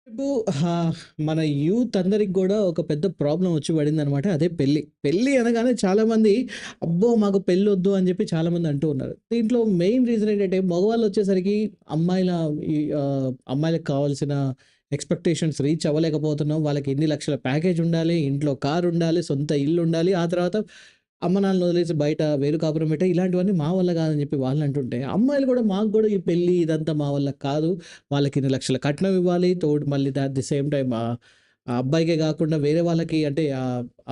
ఇప్పుడు మన యూత్ అందరికి గూడా ఒక పెద్ద ప్రాబ్లమ్ వచ్చి పడిందనమాట. అదే పెళ్లి. పెళ్లి అనగానే చాలామంది అబ్బో! మాకు పెళ్ళొద్దు అని జెప్పి చాలామంది అంటూ ఉన్నారు. దీంట్లో మెయిన్ రీజన్ ఏంటంటే మగవాళ్ళొచ్చేసరికి అమ్మాయిల అమ్మాయిలకు కావాల్సిన ఎక్స్‌పెక్టేషన్స్ రీచ్ అవ్వలేకపోతున్నాం. వాళ్ళకి ఇన్ని లక్షల ప్యాకేజ్ ఉండాలి, ఇంట్లో కారుండాలి, సొంత ఇల్లుండాలి. ఆ తర్వాత అమ్మ నాన్నలని వదిలేసి బయట వేరు కాపురం పెట్టా ఇలాంటివన్నీ మా వల్ల కాదని చెప్పి వాళ్ళంటుంటే, అమ్మాయిలు కూడా మాకు కూడా ఈ పెళ్లి ఇదంతా మా వల్ల కాదు. వాళ్ళకి ఇన్ని లక్షల కట్నం ఇవ్వాలి. తోడు మళ్ళీ అట్ ది సేమ్ టైమ్ ఆ అబ్బాయికే కాకుండా వేరే వాళ్ళకి అంటే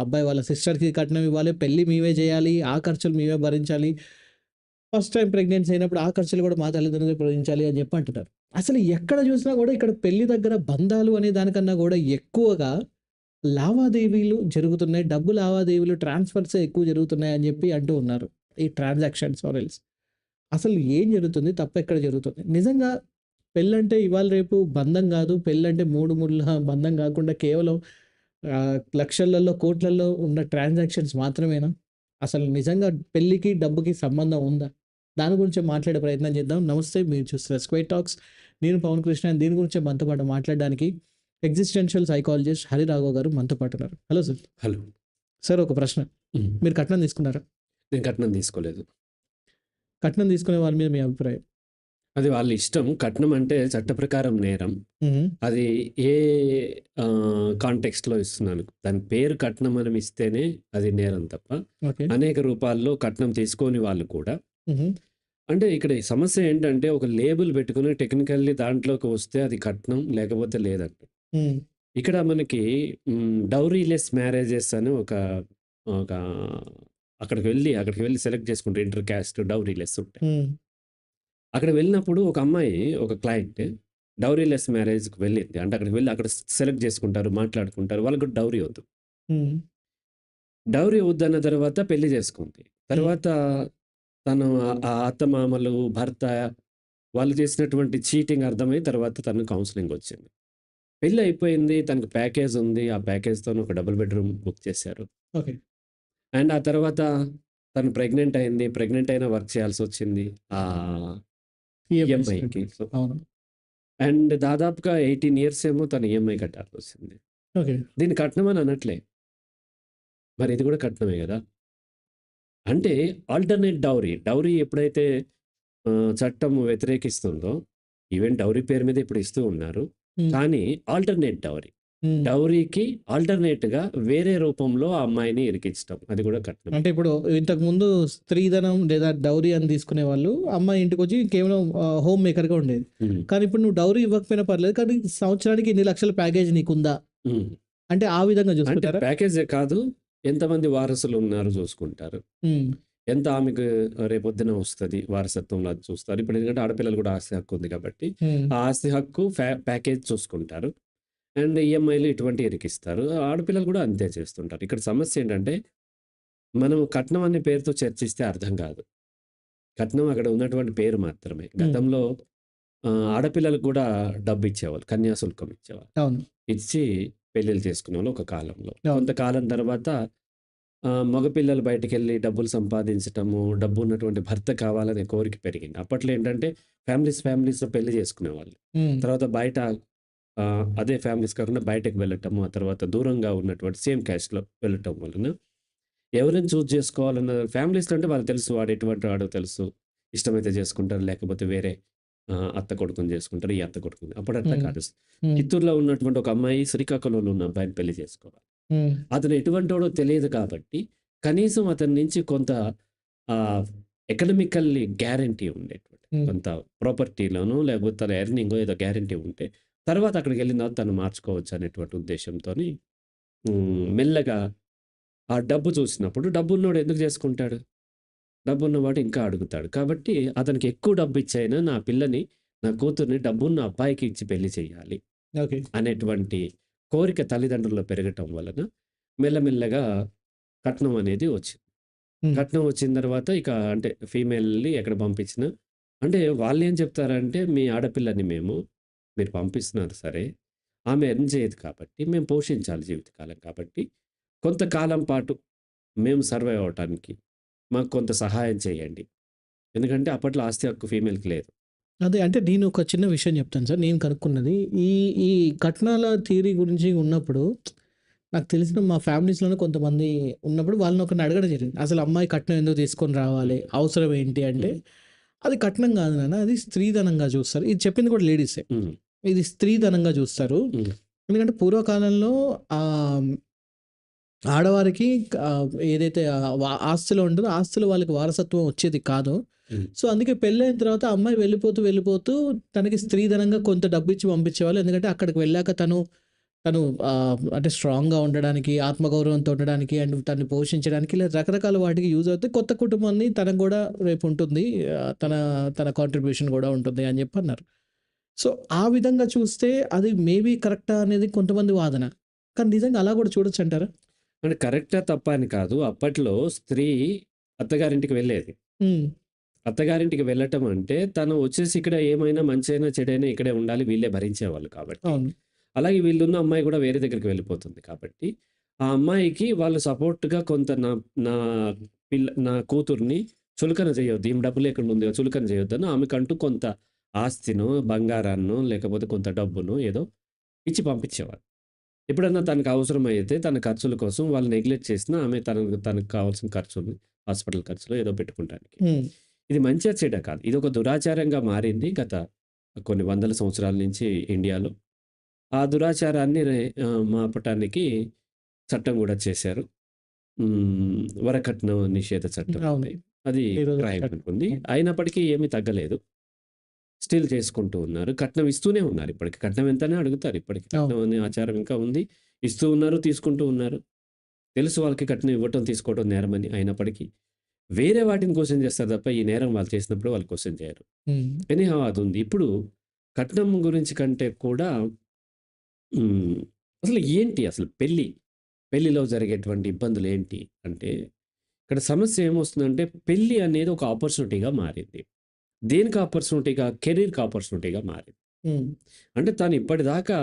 అబ్బాయి వాళ్ళ సిస్టర్‌కి కట్నం ఇవ్వాలి. పెళ్లి మేమే చేయాలి. ఆ ఖర్చులు మేమే భరించాలి. ఫస్ట్ టైమ్ ప్రెగ్నెన్సీ అయినప్పుడు ఆ ఖర్చులు కూడా మా తల్లిదండ్రులే భరించాలి అని చెప్పి అంటున్నారు. అసలు ఎక్కడ చూసినా కూడా ఇక్కడ పెళ్లి దగ్గర బంధాలు అనే దానికన్నా కూడా ఎక్కువగా లావాదేవీలు జరుగుతున్నాయి. డబ్బు లావాదేవీలు ట్రాన్స్‌ఫర్సే ఎక్కువ జరుగుతున్నాయని జెప్పి అంటూ ఉన్నారు. ఈ ట్రాన్సాక్షన్స్ ఆర్ ఎల్స్. అసలు ఏం జరుగుతుంది? తప్పెక్కడ జరుగుతుంది? నిజంగా పెళ్ళంటే ఇవాళ రేపు బంధం గాదు. పెళ్ళంటే మూడు ముళ్ళ బంధం గాకుండా కేవలం లక్షలలో, కోట్లల్లో ఉన్న ట్రాన్సాక్షన్స్ మాత్రమేనా? అసలు నిజంగా పెళ్ళికి, డబ్బుకి సంబంధం ఉందా? దాని గురించే మాట్లాడే ప్రయత్నం చేద్దాం. నమస్తే మీరు చూస్తున్నారు స్క్వేర్ టాక్స్. నేను పవన్ కృష్ణ. దీని గురించే మనతో పాటు మాట్లాడడానికి ఎగ్జిస్టెన్షియల్ సైకాలజిస్ట్ హరి రాఘవ్ గారు మనతో పాటు ఉన్నారు. Hello sir. హలో. సార్ ఒక ప్రశ్న. హ్మ్. మీరు కట్నం తీసుకున్నారా? నేను కట్నం తీసుకోలేదు. కట్నం తీసుకునే వారి మీద మీ అభిప్రాయం? అది వాళ్ళ ఇష్టం. కట్నం అంటే చట్ట ప్రకారం నేరం. హుహు. అది ఏ కాంటెక్స్ట్‌లో ఇస్తున్నాను. దాని పేరు కట్నం మనం ఇస్తేనే అది నేరం తప్ప, ఓకే. అనేక రూపాల్లో కట్నం తీసుకోని వాళ్ళు కూడా హుహు. అంటే ఇక్కడ ఈ సమస్య ఏంటంటే ఒక లేబుల్ పెట్టుకొని టెక్నికల్లీ దాంట్లోకి వస్తే అది కట్నం లేకపోతే లేదంట. హ్మ్. ఇక్కడ మనకి డౌరీలెస్ మ్యారేజెస్ అని ఒక ఒక అక్కడికి వెళ్లి సెలెక్ట్ చేసుకుంటే ఇంటర్ కాస్ట్ డౌరీలెస్ ఉంటాయి. హ్మ్. అక్కడ వెళ్ళినప్పుడు ఒక అమ్మాయి, ఒక క్లయింట్ డౌరీలెస్ మ్యారేజ్‌కి వెళ్ళింది. అంటే అక్కడికి వెళ్లి అక్కడ సెలెక్ట్ చేసుకుంటారు, మాట్లాడుకుంటారు. వాళ్ళకి కూడా డౌరీ వద్దు. హ్మ్. డౌరీ వద్దన్న తర్వాత పెళ్లి చేసుకుంది. హ్మ్. తర్వాత తను ఆ అత్తమామలు, భర్త వాళ్ళు చేసినటువంటి చీటింగ్ అర్థమై తర్వాత తను కౌన్సెలింగ్‌కొచ్చింది. పెళ్లి అయిపోయింది. తనకు ప్యాకేజ్ ఉంది. ఆ ప్యాకేజ్‌తోని ఒక డబుల్ బెడ్‌రూమ్ బుక్ చేశారు. ఓకే. అండ్ ఆ తర్వాత తను ప్రెగ్నెంట్ అయింది. ప్రెగ్నెంట్ అయినా వర్క్ చేయాల్సొచ్చింది. ఈఎంఐస్ ఈఎంఐకి. కట్టి. అవును. అండ్ దాదాపుగా 18 ఇయర్స్ ఏమో తను ఈఎంఐ కట్టాల్సొచ్చింది. ఓకే. దీన్ని కట్నం అని అనట్లే. మరి ఇది కూడా కట్నమే గదా! అంటే ఆల్టర్‌నేట్ డౌరీ. డౌరీ ఎప్పుడైతే చట్టం వ్యతిరేకిస్తుందో, ఈవెన్ డౌరీ పేరు మీద ఇప్పుడు ఇస్తూ ఉన్నారు. హ్మ్. కానీ ఆల్టర్‌నేట్ డౌరీ. హ్మ్. డౌరీకి ఆల్టర్‌నేట్‌గా వేరే రూపంలో ఆ అమ్మాయిని ఇరికించడం. అది కూడా కట్నమే. అంటే ఇప్పుడు ఇంతకుముందు స్త్రీధనం లేదా డౌరీ అని తీసుకునేవాళ్ళు. అమ్మాయి ఇంటికొచ్చి కేవలం హోమ్ మేకర్‌గా ఉండేది. హ్మ్. కానీ ఇప్పుడు నువ్వు డౌరీ ఇవ్వకపోయినా పర్లేదు. కానీ సంవత్సరానికి ఇన్ని లక్షల ప్యాకేజ్ నీకుందా? హ్మ్. అంటే ఆ విధంగా అంటే చూసుకుంటారా? ప్యాకేజే కాదు, ఎంతమంది వారసులున్నారు చూసుకుంటారు. హ్మ్. ఎంత ఆమెకు రేపొద్దున వస్తది వారసత్వంలో అది చూస్తారు. ఇప్పుడు ఎందుకంటే ఆడపిల్లలు కూడా ఆస్తి హక్కు ఉంది కాబట్టి, హ్మ్. ఆ ఆస్తి హక్కు ప్యాకేజ్ చూసుకుంటారు. అండ్ ఈఎంఐలు ఇటువంటివి ఇరికిస్తారు. ఆడపిల్లలు కూడా అంతే చేస్తుంటారు. ఇక్కడ సమస్య ఏంటంటే, మనం కట్నం అనే పేరుతో చర్చిస్తే అర్థం కాదు. కట్నం అక్కడ ఉన్నటువంటి పేరు మాత్రమే. హ్మ్. గతంలో ఆడపిల్లలకు కూడా డబ్బిచ్చేవాళ్ళు. కన్యాశుల్కం ఇచ్చేవాళ్ళు. అవును. ఇచ్చి పెళ్ళిళ్ళు చేసుకునేవాళ్ళు ఒక కాలంలో. అవును. కొంతకాలం తర్వాత మగపిల్లలు బయటికెళ్ళి డబ్బులు సంపాదించటము, డబ్బున్నటువంటి భర్త కావాలనే కోరిక పెరిగింది. అప్పట్లో ఏంటంటే ఫ్యామిలీస్‌లో పెళ్లి చేసుకునేవాళ్ళు. హ్మ్. తర్వాత బయట అదే ఫ్యామిలీస్ కాకుండా బయటకి వెళ్ళటము, ఆ తర్వాత దూరంగా ఉన్నటువంటి సేమ్ క్యాస్ట్‌లో వెళ్ళటం వలన ఎవరిని చూజ్ చేసుకోవాలన్న ఫ్యామిలీస్‌లో అంటే వాళ్ళకి తెలుసు వాడు ఎటువంటి వాడో తెలుసు. ఇష్టమైతే చేసుకుంటారు. లేకపోతే వేరే అత్త కొడుకుని చేసుకుంటారు. ఈ అత్త కొడుకుని. అప్పుడు అట్లా హ్మ్. కాదు. హ్మ్. చిత్తూరులో ఉన్నటువంటి ఒక అమ్మాయి శ్రీకాకుళంలో ఉన్న అబ్బాయిని పెళ్లి చేసుకోవాలి. హ్మ్. అతను ఎటువంటోడో తెలియదు కాబట్టి, కనీసం అతని నుంచి కొంత ఎకనామికల్లీ గ్యారంటీ ఉండేటువంటి. హ్మ్. కొంత ప్రాపర్టీలోనో లేకపోతే తన ఎర్నింగో ఏదో గ్యారంటీ ఉంటే, తర్వాత అక్కడికెళ్ళిన తర్వాత తను మార్చుకోవచ్చు అనేటువంటి ఉద్దేశ్యంతోని మెల్లగా ఆ డబ్బు చూసినప్పుడు డబ్బున్నోడు ఎందుకు చేసుకుంటాడు? డబ్బున్నవాడు ఇంకా అడుగుతాడు. కాబట్టి అతనికి ఎక్కువ డబ్బిచ్చైనా నా పిల్లని, నా కూతుర్ని డబ్బున్న అబ్బాయికి ఇచ్చి పెళ్లి చేయాలి ఓకే. అనేటువంటి కోరిక తల్లిదండ్రుల్లో పెరగటం వలన మెల్లమెల్లగా కట్నం అనేది వచ్చింది. హ్మ్. కట్నం వచ్చిన తర్వాత ఇక అంటే ఫీమేల్‌ని ఎక్కడ పంపించినా అంటే వాళ్ళేం చెప్తారంటే, "మీ ఆడపిల్లని మీరు పంపిస్తున్నారు సరే, ఆమె ఎర్న్ చేయదు కాబట్టి మేము పోషించాలి జీవితకాలం కాబట్టి, కొంతకాలం పాటు మేము సర్వైవ్ అవ్వటానికి మాకు కొంత సహాయం చేయండి." ఎందుకంటే అప్పట్లో ఆస్తి హక్కు ఫీమేల్‌కి లేదు. అదే అంటే నేను ఒక చిన్న విషయం చెప్తాను సార్. నేను కనుక్కున్నది ఈ ఈ కట్నాల థియరీ గురించి ఉన్నప్పుడు నాకు తెలిసిన మా ఫ్యామిలీస్‌లోనే కొంతమంది ఉన్నప్పుడు వాళ్ళని ఒకరిని అడగడం జరిగింది. అసలు అమ్మాయి కట్నం ఎందుకు తీసుకొని రావాలి? హ్మ్. అవసరం ఏంటి అంటే, హ్మ్. అది కట్నం కాదు నాన్న, అది స్త్రీధనంగా చూస్తారు. ఇది చెప్పింది కూడా లేడీసే. హ్మ్. ఇది స్త్రీధనంగా చూస్తారు. హ్మ్. ఎందుకంటే పూర్వకాలంలో ఆహ్, ఆడవారికి ఏదైతే ఆస్తులు ఉంటదో, ఆస్తులు వాళ్ళకి వారసత్వం వచ్చేది కాదు. హ్మ్. సో, అందుకే పెళ్ళైన తర్వాత అమ్మాయి వెళ్ళిపోతూ, వెళ్ళిపోతూ తనకి స్త్రీధనంగా కొంత డబ్బిచ్చి పంపించేవాళ్ళు. ఎందుకంటే అక్కడికి వెళ్ళాక తను తను అంటే స్ట్రాంగ్‌గా ఉండడానికి, ఆత్మగౌరవంతో ఉండడానికి అండ్ తనని పోషించడానికి ఇలా రకరకాల వాటికి యూజ్ అవుతాయి. కొత్త కుటుంబాన్ని తనకు గూడా రేపుంటుంది. తన తన కాంట్రిబ్యూషన్ గూడా ఉంటుంది అని జెప్పన్నారు. సో, ఆ విధంగా చూస్తే అది మేబీ కరెక్టా అనేది కొంతమంది వాదన. కానీ నిజంగా అలా గూడా చూడొచ్చంటారా? అంటే కరెక్టా? తప్పా? అని కాదు. అప్పట్లో స్త్రీ అత్తగారింటికి వెళ్ళేది. హ్మ్. అత్తగారింటికి వెళ్ళటం అంటే తను వచ్చేసి ఇక్కడ ఏమైనా మంచైనా, చెడైనా ఇక్కడే ఉండాలి. వీళ్ళే భరించేవాళ్ళు కాబట్టి. అవును. అలాగే వీళ్ళున్న అమ్మాయి కూడా వేరే దగ్గరికి వెళ్ళిపోతుంది కాబట్టి, ఆ అమ్మాయికి వాళ్ళు సపోర్ట్‌గా కొంత నా నా నా కూతుర్ని చులకన చేయొద్దు. ఈమె డబ్బు లేకుండా ఉంది కదా! చులకన చేయొద్దని ఆమెకంటూ కొంత ఆస్తినో, బంగారాన్నో, లేకపోతే కొంత డబ్బునో ఏదో ఇచ్చి పంపించేవారు. ఎప్పుడన్నా తనకు అవసరమైతే తన ఖర్చుల కోసం వాళ్ళు నెగ్లెక్ట్ చేసినా ఆమె తనకు కావాల్సిన ఖర్చుల్ని హాస్పిటల్ ఖర్చులో ఏదో పెట్టుకుంటానికి. హ్మ్. ఇది మంచా చెడా కాదు. ఇదొక దురాచారంగా మారింది గత కొన్ని వందల సంవత్సరాల నుంచి ఇండియాలో. ఆ దురాచారాన్ని మాపటానికి చట్టం గూడా చేశారు. వరకట్న నిషేధ చట్టం అవును. ఉంది. అది నిరోధక క్రైమ్ చట్టం. అనుకుంది. అవును. అయినప్పటికీ ఏమీ తగ్గలేదు. స్టిల్ చేసుకుంటూ ఉన్నారు. కట్నం ఇస్తూనే ఉన్నారు ఇప్పటికి. కట్నం ఎంతనే అడుగుతారు ఇప్పటికి. అవును. కట్నం అనే ఆచారం ఇంకా ఉంది. ఇస్తూ ఉన్నారు, తీసుకుంటూ ఉన్నారు. తెలుసు వాళ్ళకి కట్నం ఇవ్వటం, తీసుకోవడం నేరమని. అయినప్పటికీ వేరే వాటిని క్వెషన్ చేస్తారు తప్ప, ఈ నేరం వాళ్ళు చేసినప్పుడు వాళ్ళు క్వెషన్ చేయరు. హ్మ్. ఎనీహౌ అదుంది. ఇప్పుడు కట్నం గురించి కంటే కూడా హ్మ్. అసలు ఏంటి అసలు పెళ్లి? పెళ్లిలో జరిగేటువంటి ఇబ్బందులేంటి అంటే, ఇక్కడ సమస్య ఏమొస్తుందంటే, పెళ్లి అనేది ఒక ఆపర్చునిటీగా మారింది. దేనికి ఆపర్చునిటీగా? కెరీర్‌కి ఆపర్చునిటీగా మారింది. హ్మ్. అంటే తను ఇప్పటిదాకా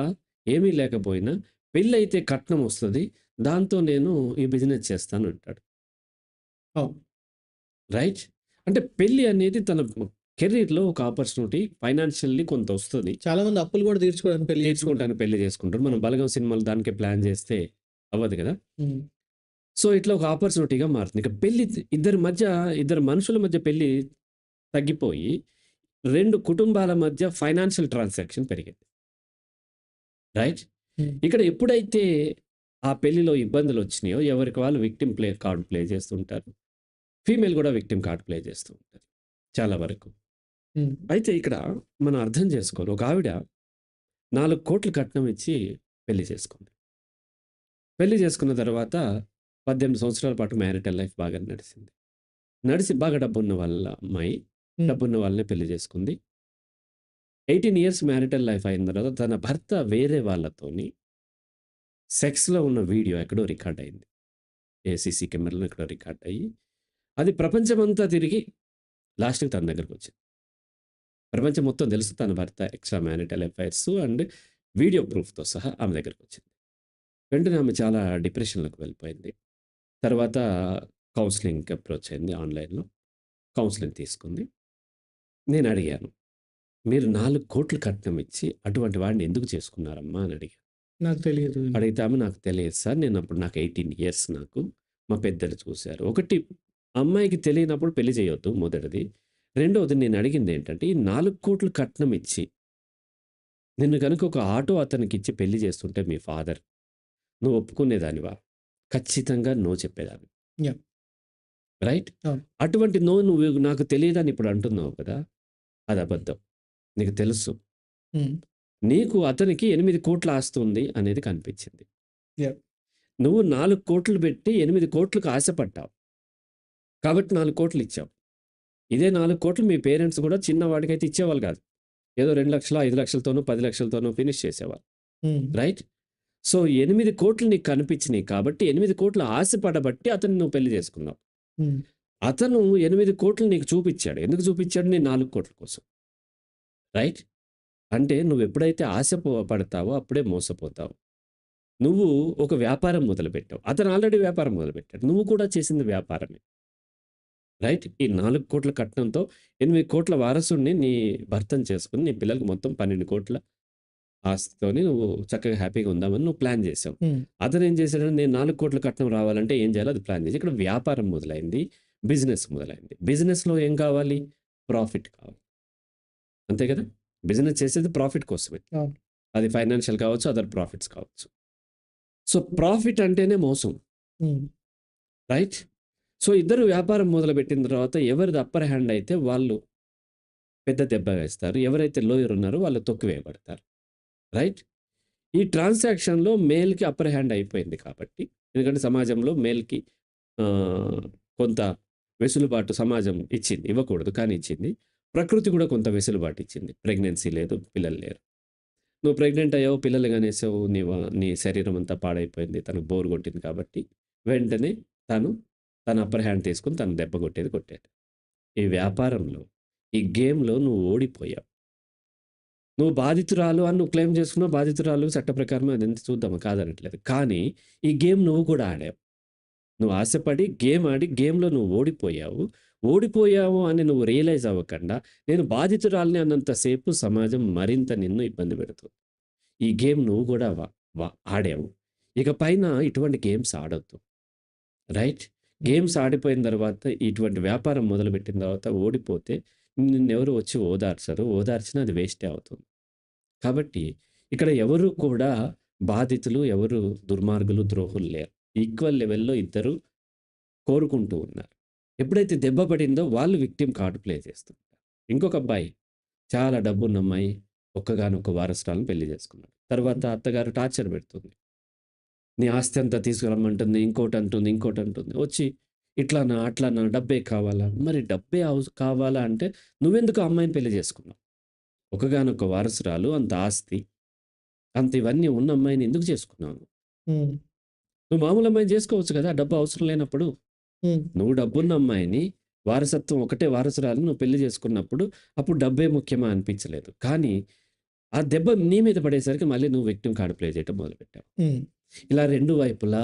ఏమీ లేకపోయినా, పెళ్లయితే కట్నం ఒస్తది. దాంతో నేను ఈ బిజినెస్ చేస్తానంటాడు. అవును. రైట్? అంటే పెళ్లి అనేది తన కెరీర్‌లో ఒక ఆపర్చునిటీ. ఫైనాన్షియల్లీ కొంతొస్తది. చాలా మంది అప్పులు గూడా తీర్చుకోవడానికి పెళ్లి చేసుకుంటారు. తీర్చుకోవటానికి పెళ్లి చేసుకుంటారు. మనం అవును. 'బలగం' సినిమాలో దానికే ప్లాన్ చేస్తే అవ్వదు గదా! హ్మ్. సో, ఇట్లా ఒక ఆపర్చునిటీగా మారుతుంది. ఇక పెళ్లి ఇద్దరు మనుషుల మధ్య పెళ్లి తగ్గిపోయి, 2 కుటుంబాల మధ్య ఫైనాన్షియల్ ట్రాన్సాక్షన్ పెరిగింది. రైట్? హ్మ్. ఇక్కడ ఎప్పుడైతే ఆ పెళ్లిలో ఇబ్బందులొచ్చినాయో, ఎవరికి వాళ్ళు విక్టిమ్ కార్డ్ ప్లే చేస్తుంటారు. ఫీమేల్ గూడా విక్టిమ్ కార్డ్ ప్లే చేస్తూ ఉంటది. చాలా వరకు. హ్మ్. అయితే ఇక్కడ మనం అర్థం చేసుకోవాలి. ఒక ఆవిడ 4,00,00,000 కట్నం ఇచ్చి పెళ్లి చేసుకుంది. పెళ్లి చేసుకున్న తర్వాత 18 సంవత్సరాల పాటు మ్యారిటల్ లైఫ్ బాగా నడిసింది. నడిసి బాగా డబ్బున్న వాళ్ళ అమ్మాయి. హ్మ్. డబ్బున్న వాళ్ళనే పెళ్లి చేసుకుంది. 18 ఇయర్స్ మ్యారిటల్ లైఫ్ అయిన తర్వాత తన భర్త వేరే వాళ్ళతోని సెక్స్‌లో ఉన్న వీడియో ఎక్కడో రికార్డ్ అయింది. సీసీ కెమెరాలో ఎక్కడో రికార్డ్ అయ్యి, అది ప్రపంచమంతా తిరిగి లాస్ట్‌కి తన దగ్గరకొచ్చింది. ప్రపంచం మొత్తం తెలుసు తన భర్త extra marital affairs and video ప్రూఫ్‌తో సహా ఆమె దగ్గరకొచ్చింది. వెంటనే ఆమె చాలా డిప్రెషన్‌లోకి వెళ్ళిపోయింది. తర్వాత కౌన్సెలింగ్‌కి అప్రోచ్ అయింది ఆన్‌లైన్‌లో. కౌన్సెలింగ్ తీసుకుంది. నేనడిగాను, "మీరు 4,00,00,000 కట్నం ఇచ్చి అటువంటి వాడిని ఎందుకు చేసుకున్నారమ్మా?" అని అడిగాను. నాకు తెలియదు. అడిగితే ఆమె, "నాకు తెలియదు సార్. నేనప్పుడు నాకు 18 ఇయర్స్ నాకు. మా పెద్దలు చూసారు." ఒకటి అమ్మాయికి తెలియనప్పుడు పెళ్లి చేయొద్దు మొదటిది. రెండోది నేనడిగిందేంటంటే, ఈ 4,00,00,000 కట్నం ఇచ్చి, నిన్ను గనుక ఒక ఆటో అతనికిచ్చి పెళ్లి చేస్తుంటే మీ ఫాదర్, నువ్వు ఒప్పుకునేదానివా? ఖచ్చితంగా నో చెప్పేదానివి. యాహ్! రైట్? అవును. అటువంటి నో నువ్వు నాకు తెలియదని ఇప్పుడు అంటున్నావు కదా! అది అబద్ధం. నీకు తెలుసు. హ్మ్. నీకు అతనికి 8,00,00,000 ఆస్తి ఉంది అనేది కనిపించింది. యాహ్! నువ్వు 4,00,00,000 పెట్టి 8,00,00,000కి ఆశపడ్డావు. కాబట్టి 4,00,00,000 ఇచ్చావు. ఇదే 4,00,00,000 మీ పేరెంట్స్ కూడా చిన్నవాడికైతే ఇచ్చేవాళ్ళు కాదు. ఏదో 2,00,000, 5,00,000తోనో, 10,00,000తోనో ఫినిష్ చేసేవాళ్ళు. హ్మ్. రైట్? సో, 8,00,00,000 నీకు కనిపించినియి కాబట్టి 8,00,00,000 ఆశపడబట్టి అతన్ని నువ్వు పెళ్లి చేసుకున్నావు. హ్మ్. అతను 8,00,00,000 నీకు చూపిచ్చాడు. ఎందుకు చూపిచ్చాడు? నీ 4,00,00,000 కోసం. రైట్? అంటే నువ్వెప్పుడైతే పడతావో అప్పుడే మోసపోతావు. నువ్వు ఒక వ్యాపారం మొదలుపెట్టావు. అతను ఆల్రెడీ వ్యాపారం మొదలుపెట్టాడు. నువ్వు కూడా చేసింది వ్యాపారమే. రైట్? ఈ 4,00,00,000 కట్నంతో 8,00,00,000 వారసుడిని నీ భర్తను చేసుకొని, నీ పిల్లలకి మొత్తం 12,00,00,000 ఆస్తితోని నువ్వు చక్కగా హ్యాపీగా ఉందామని నువ్వు ప్లాన్ చేసావు. హ్మ్. అతనేం చేశాడంటే, నేను 4,00,00,000 కట్నం రావాలంటే ఏం చేయాలో అది ప్లాన్ చేసి, ఇక్కడ వ్యాపారం మొదలైంది. బిజినెస్ మొదలైంది. బిజినెస్‌లో ఏం కావాలి? ప్రాఫిట్ కావాలి. అంతే కదా! బిజినెస్ చేసేది ప్రాఫిట్ కోసమే. అవును. అది ఫైనాన్షియల్ కావచ్చు, అదర్ ప్రాఫిట్స్ కావచ్చు. సో, ప్రాఫిట్ అంటేనే మోసం. హ్మ్. రైట్? సో, ఇద్దరు వ్యాపారం మొదలుపెట్టిన తర్వాత ఎవరిది అప్పర్ హ్యాండ్ అయితే వాళ్ళు పెద్ద దెబ్బ వేస్తారు. ఎవరైతే లోయర్ ఉన్నారో వాళ్ళు తొక్కివేయబడతారు. రైట్? ఈ ట్రాన్సాక్షన్‌లో మేల్‌కి అప్పర్ హ్యాండ్ అయిపోయింది కాబట్టి, ఎందుకంటే సమాజంలో మేల్‌కి కొంత వెసులుబాటు సమాజం ఇచ్చింది. ఇవ్వకూడదు కానీ ఇచ్చింది. ప్రకృతి కూడా కొంత వెసులుబాటు ఇచ్చింది. ప్రెగ్నెన్సీ లేదు, పిల్లలు లేరు. నువ్వు ప్రెగ్నెంట్ అయ్యావు, పిల్లలు కనేసావు, నీ శరీరం అంతా పాడైపోయింది. తనకు బోర్ కొట్టింది కాబట్టి, వెంటనే తన అప్పర్ హ్యాండ్ తీసుకొని తను దెబ్బ కొట్టేది. ఈ వ్యాపారంలో, ఈ గేమ్‌లో నువ్వు ఓడిపోయావు. నువ్వు బాధితురాలు అని నువ్వు క్లెయిమ్ చేసుకున్నావు. బాధితురాలు చట్ట ప్రకారం అదంతా చూద్దాం కాదనట్లేదు. కానీ ఈ గేమ్ నువ్వు కూడా ఆడావు. నువ్వు ఆశపడి గేమ్ ఆడి గేమ్‌లో నువ్వు ఓడిపోయావు. ఓడిపోయావు అని నువ్వు రియలైజ్ అవ్వకుండా నేను బాధితురాలిని అన్నంత సేపు సమాజం మరింత నిన్ను ఇబ్బంది పెడుతుంది. ఈ గేమ్ నువ్వు కూడా వ వ ఆడావు. ఇక పైన ఇటువంటి గేమ్స్ ఆడొద్దు. రైట్? గేమ్స్ ఆడిపోయిన తర్వాత ఇటువంటి వ్యాపారం మొదలుపెట్టిన తర్వాత ఓడిపోతే నిన్నెవరు వచ్చి ఓదార్చరు. ఓదార్చినా అది వేస్టే అవుతుంది. కాబట్టి ఇక్కడ ఎవరు కూడా బాధితులు, ఎవరు దుర్మార్గులు, ద్రోహులు లేరు. ఈక్వల్ లెవెల్‌లో ఇద్దరు కోరుకుంటూ ఉన్నారు. ఎప్పుడైతే దెబ్బ పడిందో వాళ్ళు విక్టిమ్ కార్డ్ ప్లే చేస్తుంటారు. ఇంకొక అబ్బాయి చాలా డబ్బున్న అమ్మాయి ఒక్కగానొక్క వారసురాలిని పెళ్లి చేసుకున్నాడు. తర్వాత అత్తగారు టార్చర్ పెడుతుంది. నీ ఆస్తి అంతా తీసుకురమ్మంటుంది. ఇంకోటంటుంది. వచ్చి ఇట్లానా, అట్లానా, డబ్బే కావాలా? మరి డబ్బే కావాలా అంటే నువ్వెందుకు ఆ అమ్మాయిని పెళ్లి చేసుకున్నావు? ఒక్కగానొక్క వారసురాలు, అంత ఆస్తి, అంత ఇవన్నీ ఉన్న అమ్మాయిని ఎందుకు చేసుకున్నావు? హ్మ్. నువ్వు మామూలు అమ్మాయిని చేసుకోవచ్చు కదా! డబ్బు అవసరం లేనప్పుడు. హ్మ్. నువ్వు డబ్బున్న అమ్మాయిని, వారసత్వం ఒకటే వారసురాలిని నువ్వు పెళ్లి చేసుకున్నప్పుడు, అప్పుడు డబ్బే ముఖ్యమా అనిపించలేదు. కానీ, ఆ దెబ్బ నీ మీద పడేసరికి మళ్ళీ నువ్వు విక్టిమ్ కార్డ్ ప్లే చేయటం మొదలుపెట్టావు. హ్మ్. ఇలా 2 వైపులా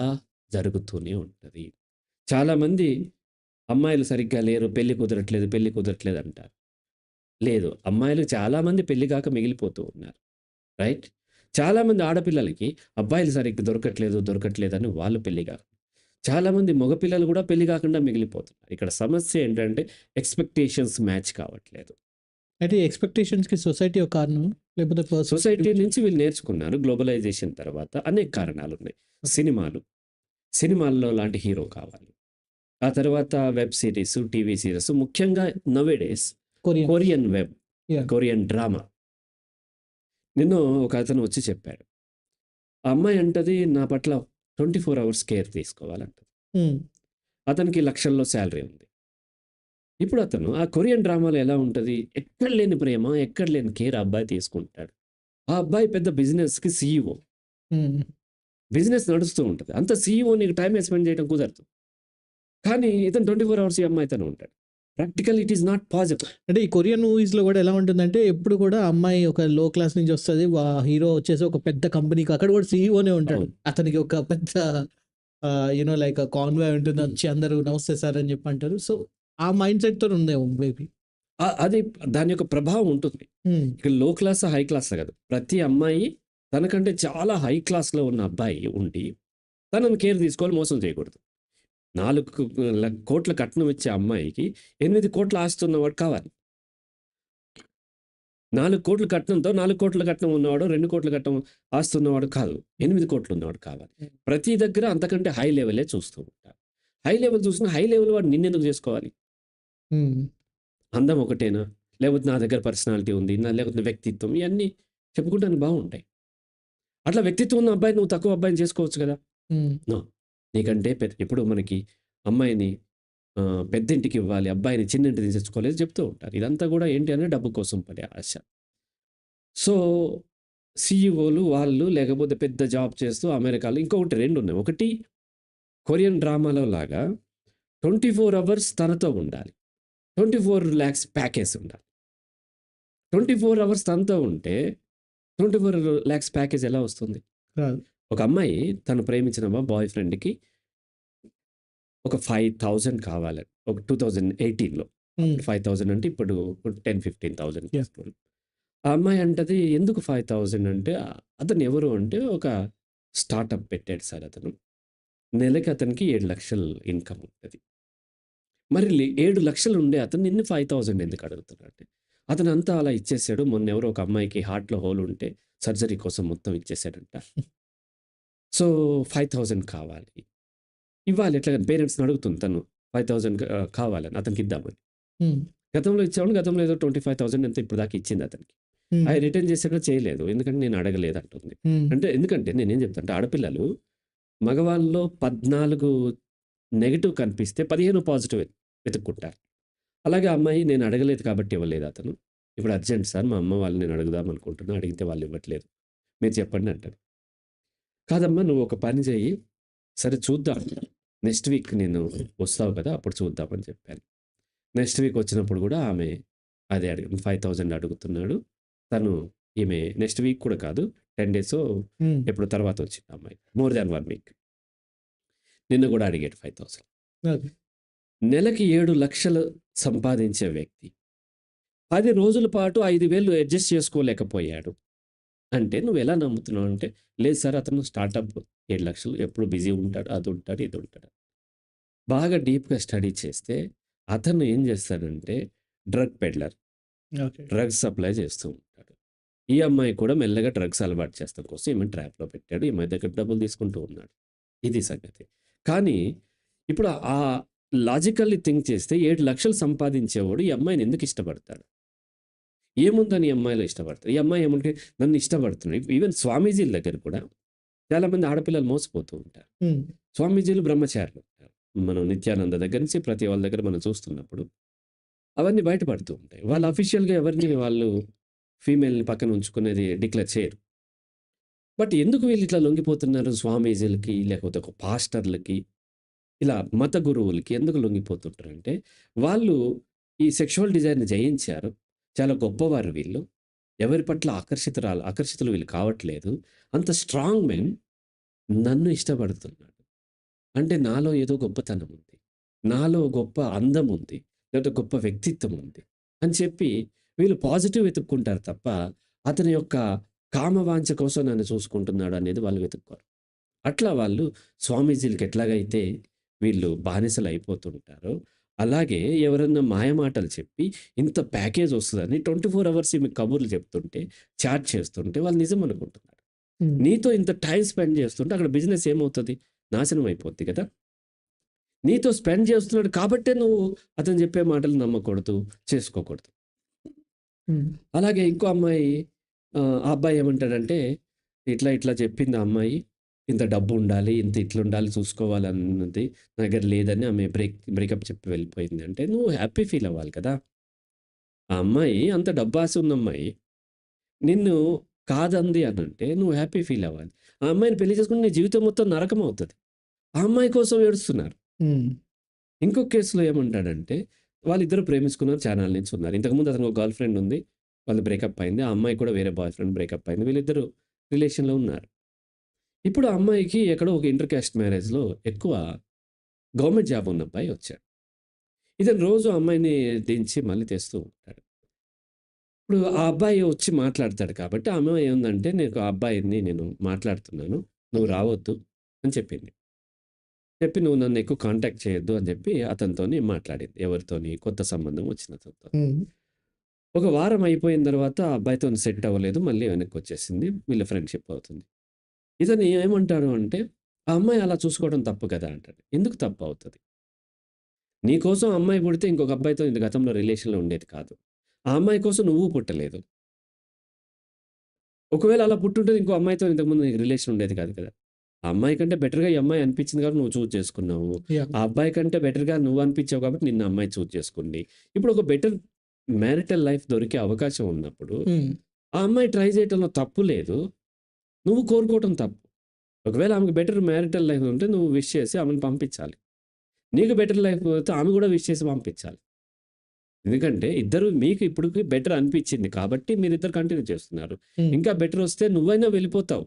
జరుగుతూనే ఉంటది. చాలామంది అమ్మాయిలు సరిగ్గా లేరు, పెళ్లి కుదరట్లేదు అంటారు. లేదు, అమ్మాయిలు చాలామంది పెళ్లి కాక మిగిలిపోతూ ఉన్నారు. రైట్? చాలామంది ఆడపిల్లలకి అబ్బాయిలు సరిగ్గా దొరకట్లేదని వాళ్ళు పెళ్లి కారు. చాలామంది మగపిల్లలు కూడా పెళ్లి కాకుండా మిగిలిపోతున్నారు. ఇక్కడ సమస్య ఏంటంటే ఎక్స్‌పెక్టేషన్స్ మ్యాచ్ కావట్లేదు. అయితే ఈ ఎక్స్‌పెక్టేషన్స్‌కి సొసైటీ ఒక కారణమా? లేకపోతే సొసైటీ పర్స్పెక్టివ్ నుంచి వీళ్ళు నేర్చుకున్నారు. గ్లోబలైజేషన్ తర్వాత అనేక కారణాలున్నాయి. సినిమాల్లో లాంటి హీరో కావాలి. ఆ తర్వాత వెబ్ సీరీస్, టీవీ సీరీస్, ముఖ్యంగా nowadays Korean. Korean web, yeah! Korean drama. నిన్న ఒక అతను వచ్చి చెప్పాడు. ఆ అమ్మాయి అంటది నా పట్ల 24 అవర్స్ కేర్ తీసుకోవాలంటది. హ్మ్. అతనికి లక్షల్లో సాలరీ ఉంది. ఇప్పుడు అతను ఆ కొరియన్ డ్రామాలో ఎలా ఉంటది? ఎక్కడ లేని ప్రేమ, ఎక్కడ లేని కేర్ ఆ అబ్బాయి తీసుకుంటాడు. ఆ అబ్బాయి పెద్ద బిజినెస్‌కి సీఈఓ. హ్మ్. బిజినెస్ నడుస్తూ ఉంటది. అంత సీఈఓ నీకు టైమ్ స్పెండ్ చేయడం కుదరదు. కానీ ఇతను 24 అవర్స్ ఈ అమ్మాయితోనే ఉంటాడు. Practical it is not possible. అంటే ఈ కొరియన్ మూవీస్‌లో గూడా ఎలా ఉంటుందంటే, ఎప్పుడు కూడా అమ్మాయి ఒక లో క్లాస్ నుంచి వస్తది. హీరో వచ్చేసి ఒక పెద్ద కంపెనీకి అక్కడ కూడా సీఈఓనే ఉంటాడు. అవును. అతనికి ఒక పెద్ద లైక్ కాన్వాయ్ ఉంటుంది. వచ్చి అందరూ నమస్తే సార్ అని చెప్పి అంటారు. సో, ఆ మైండ్ సెట్‌తోని ఉందేమో మేబీ. అది దాని యొక్క ప్రభావం ఉంటుంది. హ్మ్. ఇక లో క్లాసా, హై క్లాసా కాదు. ప్రతి అమ్మాయి తనకంటే చాలా హై క్లాస్‌లో ఉన్న అబ్బాయి ఉండి, తనని కేర్ తీసుకోవాలి, మోసం చేయకూడదు. 4,00,00,000 కట్నం ఇచ్చే అమ్మాయికి 8,00,00,000 ఆస్తి ఉన్నవాడు కావాలి. 4,00,00,000 కట్నంతో 4,00,00,000 కట్నం ఉన్నవాడు, 2,00,00,000 కట్నం ఆస్తి ఉన్నవాడు కాదు. 8,00,00,000 ఉన్నవాడు కావాలి. హ్మ్. ప్రతి దగ్గర అంతకంటే హై లెవెలే చూస్తూ ఉంటారు. హై లెవెల్ చూసిన హై లెవెల్ వాడు నిన్నెందుకు చేసుకోవాలి? హ్మ్. అందం ఒకటేనా? లేకపోతే నా దగ్గర పర్సనాలిటీ ఉంది. లేకపోతే వ్యక్తిత్వం ఇయన్నీ చెప్పుకుంటానికి బాగుంటాయి. అట్లా వ్యక్తిత్వం ఉన్న అబ్బాయిని నువ్వు తక్కువ అబ్బాయిని చేసుకోవచ్చు కదా! హ్మ్. నో. నీకంటే ఇప్పుడు మనకి అమ్మాయిని పెద్దింటికి ఇవ్వాలి, అబ్బాయిని చిన్నింటికి తెచ్చుకోలేదు చెప్తూ ఉంటారు. ఇదంతా కూడా ఏంటి అంటే డబ్బు కోసం పడే ఆశ. సో, సీఈఓలు వాళ్ళు లేకపోతే పెద్ద జాబ్ చేస్తూ అమెరికాలో ఇంకొకటి 2 ఉన్నాయి. ఒకటి కొరియన్ డ్రామాలో లాగా 24 అవర్స్ తనతో ఉండాలి. 24 లాక్స్ ప్యాకేజ్ ఉండాలి. 24 అవర్స్ తనతో ఉంటే 24 లాక్స్ ప్యాకేజ్ ఎలా వస్తుంది? రాదు. ఒక అమ్మాయి తను ప్రేమించిన బాయ్ ఫ్రెండ్‌కి ఒక 5,000 కావాలి. ఒక 2018లో. హ్మ్. అప్పుడు 5,000 అంటే ఇప్పుడు 10,000-15,000 యాహ్! చేసుకోవాలి. ఆ అమ్మాయి అంటది, "ఎందుకు 5,000" అంటే అతను ఎవరు అంటే ఒక స్టార్టప్ పెట్టాడు సార్ అతను. నెలకి అతనికి 7,00,000 ఇన్‌కమ్ ఉంటది. మరి 7,00,000 ఉండే అతను నిన్ను 5,000 ఎందుకు అడుగుతున్నాడంటే, అతనంతా అలా ఇచ్చేసాడు. మొన్నెవరో ఒక అమ్మాయికి హార్ట్‌లో హోల్ ఉంటే సర్జరీ కోసం మొత్తం ఇచ్చేసాడంట. సో, 5,000 కావాలి. ఇవ్వాలి ఎట్లాగని పేరెంట్స్‌ని అడుగుతుంది తను. 5,000 కావాలని అతనికిద్దామని. హ్మ్. గతంలో ఇచ్చేవాళ్ళు. గతంలో ఏదో 25,000 ఎంతో ఇప్పటిదాకా ఇచ్చింది అతనికి. హ్మ్. అయి రిటర్న్ చేసాక చేయలేదు. ఎందుకంటే నేను అడగలేదు అంటుంది. హ్మ్. ఎందుకంటే నేనేం చెప్తా అంటే ఆడపిల్లలు మగవాళ్ళలో 14 నెగెటివ్ కనిపిస్తే 15 పాజిటివ్ వెతుక్కుంటారు. అలాగే ఆ అమ్మాయి నేను అడగలేదు కాబట్టి ఇవ్వలేదు అతను. ఇప్పుడు అర్జెంట్ సార్ మా అమ్మ వాళ్ళని నేను అడుగుదాం అనుకుంటున్నా. అడిగితే వాళ్ళు ఇవ్వట్లేదు. మీరు చెప్పండి అంటాడు. కాదమ్మా నువ్వు ఒక పని చెయ్యి. సరే చూద్దాం. నెక్స్ట్ వీక్ నేను వస్తావు కదా! అప్పుడు చూద్దాం అని చెప్పాను. నెక్స్ట్ వీక్ వచ్చినప్పుడు కూడా ఆమె అదే 5,000 అడుగుతున్నాడు. తను ఈమె నెక్స్ట్ వీక్ కూడా కాదు. 10 డేసో హ్మ్. ఎప్పుడో తర్వాత వచ్చింది ఆ అమ్మాయి. More than 1 week. నిన్న కూడా అడిగాడు 5,000. ఓకే. నెలకి 7,00,000 సంపాదించే వ్యక్తి 10 రోజుల పాటు 5,000 అడ్జస్ట్ చేసుకోలేకపోయాడు. అంటే నువ్వెలా నమ్ముతున్నావు అంటే, లేదు సార్ అతను స్టార్టప్ 7,00,000 ఎప్పుడు బిజీ ఉంటాడు. అది ఉంటాడు, ఇది ఉంటాడు. బాగా డీప్‌గా స్టడీ చేస్తే అతను ఏం చేస్తాడంటే drug peddler. Okay. Drugs supply చేస్తూ ఉంటాడు. ఈ అమ్మాయి కూడా మెల్లగా డ్రగ్స్ అలవాటు చేస్తాం కోసం ఈమెను ట్రాప్‌లో పెట్టాడు. ఈమె దగ్గర డబ్బులు తీసుకుంటూ ఉన్నాడు. ఇది సంగతి. కానీ ఇప్పుడు లాజికల్లీ థింక్ చేస్తే 7,00,000 సంపాదించేవాడు ఈ అమ్మాయిని ఎందుకు ఇష్టపడతాడు? ఏముందని ఈ అమ్మాయిలో ఇష్టపడతాడు? ఈ అమ్మాయి ఏమంటే నన్ను ఇష్టపడుతుంది. ఈవెన్ స్వామీజీల దగ్గర కూడా చాలామంది ఆడపిల్లలు మోసపోతూ ఉంటారు. హ్మ్. స్వామీజీలు బ్రహ్మచారులు ఉంటారు. మనం నిత్యానంద దగ్గర నుంచి ప్రతి వాళ్ళ దగ్గర మనం చూస్తున్నప్పుడు అవన్నీ బయటపడుతూ ఉంటాయి. వాళ్ళు హ్మ్. అఫీషియల్‌గా ఎవరిని వాళ్ళు ఫీమేల్‌ని పక్కన ఉంచుకునేది డిక్లేర్ చేయరు. బట్ ఎందుకు వీళ్ళు ఇట్లా లొంగిపోతున్నారు స్వామీజీలకి, లేకపోతే ఒక పాస్టర్‌లకి, ఇలా మత గురువులకి ఎందుకు లొంగిపోతుంటారంటే, వాళ్ళు ఈ సెక్షువల్ డిజైర్‌ని జయించారు. చాలా గొప్పవారు వీళ్ళు. ఎవరి పట్ల ఆకర్షితులు వీళ్ళు కావట్లేదు. అంత స్ట్రాంగ్ మెన్ నన్ను ఇష్టపడుతున్నాడు. అంటే నాలో ఏదో గొప్పతనం ఉంది. నాలో గొప్ప అందం ఉంది. లేకపోతే గొప్ప వ్యక్తిత్వం ఉంది. అని చెప్పి వీళ్ళు పాజిటివ్ వెతుక్కుంటారు తప్ప, అతని యొక్క కామవాంఛ కోసం నన్ను చూసుకుంటున్నాడు అనేది వాళ్ళు వెతుక్కోరు. అట్లా వాళ్ళు స్వామీజీలకి ఎట్లాగైతే వీళ్ళు బానిసలయిపోతుంటారో, అలాగే ఎవరన్నా మాయమాటలు చెప్పి ఇంత ప్యాకేజ్ వస్తదని 24 అవర్స్ ఈమెకు కబుర్లు చెప్తుంటే, చాట్ చేస్తుంటే వాళ్ళు నిజం అనుకుంటున్నారు. హ్మ్. నీతో ఇంత టైమ్ స్పెండ్ చేస్తుంటే అక్కడ బిజినెస్ ఏమవుతది? నాశనం అయిపోద్ది కదా! నీతో స్పెండ్ చేస్తున్నాడు కాబట్టే నువ్వు అతను చెప్పే మాటలు నమ్మకూడదు, చేసుకోకూడదు. హ్మ్. అలాగే ఇంకో అమ్మాయి ఆ అబ్బాయి ఏమంటాడంటే, ఇట్లా చెప్పింది ఆ అమ్మాయి. ఇంత డబ్బుండాలి, ఇంత ఇట్లుండాలి, చూసుకోవాలన్నది నా దగ్గర లేదని ఆమె బ్రేకప్ చెప్పి వెళ్ళిపోయింది. అంటే నువ్వు హ్యాపీ ఫీల్ అవ్వాలి కదా! ఆ అమ్మాయి అంత డబ్బాస ఉన్న అమ్మాయి నిన్ను కాదంది అనంటే నువ్వు హ్యాపీ ఫీల్ అవ్వాలి. ఆ అమ్మాయిని పెళ్లి చేసుకుంటే నీ జీవితం మొత్తం నరకం అవుతది. ఆ అమ్మాయి కోసం ఏడుస్తున్నారు. హ్మ్. ఇంకొక కేస్‌లో ఏమంటాడంటే, వాళ్ళిద్దరూ ప్రేమించుకున్నారు చానాళ్ళ నుంచి ఉన్నారు. ఇంతకుముందు అతనికి ఒక గర్ల్ ఫ్రెండ్ ఉంది. వాళ్ళు బ్రేకప్ అయింది. ఆ అమ్మాయి కూడా వేరే బాయ్ ఫ్రెండ్ బ్రేకప్ అయింది. వీళ్ళిద్దరూ రిలేషన్‌లో ఉన్నారు. ఇప్పుడు ఆ అమ్మాయికి ఎక్కడో ఒక ఇంటర్ కాస్ట్ మ్యారేజ్‌లో ఎక్కువ గవర్నమెంట్ జాబ్ ఉన్న అబ్బాయి వచ్చాడు. ఇతను రోజు ఆ అమ్మాయిని దించి మళ్ళీ తెస్తూ ఉంటాడు. ఇప్పుడు ఆ అబ్బాయి వచ్చి మాట్లాడతాడు కాబట్టి, ఆ అమ్మాయి ఏముందంటే, "నీకు ఆ అబ్బాయిని నేను మాట్లాడుతున్నాను. నువ్వు రావద్దు" అని చెప్పింది. చెప్పి "నువ్వు నన్ను ఎక్కువ కాంటాక్ట్ చేయొద్దు" అని చెప్పి అతనితోని మాట్లాడింది. ఎవరితోని? కొత్త సంబంధం వచ్చిన అతనితోని. హ్మ్. ఒక వారం అయిపోయిన తర్వాత ఆ అబ్బాయితోని సెట్ అవ్వలేదు. మళ్ళీ వెనక్కొచ్చేసింది. వీళ్ళ ఫ్రెండ్‌షిప్ అవుతుంది. ఇతను ఏమంటాడు అంటే, "ఆ అమ్మాయి అలా చూసుకోవడం తప్పు కదా!" అంటాడు. ఎందుకు తప్పవుతది? నీ కోసం అమ్మాయి పుడితే ఇంకొక అబ్బాయితో ఇంత గతంలో రిలేషన్‌లో ఉండేది కాదు. ఆ అమ్మాయి కోసం నువ్వు పుట్టలేదు. ఒకవేళ అలా పుట్టుంటే ఇంకో అమ్మాయితో ఇంతకుముందు నీకు రిలేషన్ ఉండేది కాదు కదా! ఆ అమ్మాయి కంటే బెటర్‌గా ఈ అమ్మాయి అనిపించింది కాబట్టి నువ్వు చూజ్ చేసుకున్నావు. యాహ్! ఆ అబ్బాయి కంటే బెటర్‌గా నువ్వు అనిపించావు కాబట్టి నిన్ను ఆ అమ్మాయి చూజ్ చేసుకుంది. ఇప్పుడు ఒక బెటర్ మ్యారిటల్ లైఫ్ దొరికే అవకాశం ఉన్నప్పుడు, హ్మ్. ఆ అమ్మాయి ట్రై చేయటంలో తప్పు లేదు. నువ్వు కోరుకోవటం తప్పు. ఒకవేళ ఆమెకు బెటర్ మ్యారిటల్ లైఫ్ ఉంటే నువ్వు విష్ చేసి ఆమెను పంపించాలి. నీకు బెటర్ లైఫ్ అయితే ఆమె కూడా విష్ చేసి పంపించాలి. ఎందుకంటే ఇద్దరు మీకు ఇప్పటికి బెటర్ అనిపించింది కాబట్టి మీరిద్దరు కంటిన్యూ చేస్తున్నారు. హ్మ్. ఇంకా బెటర్ వస్తే నువ్వైనా వెళ్ళిపోతావు.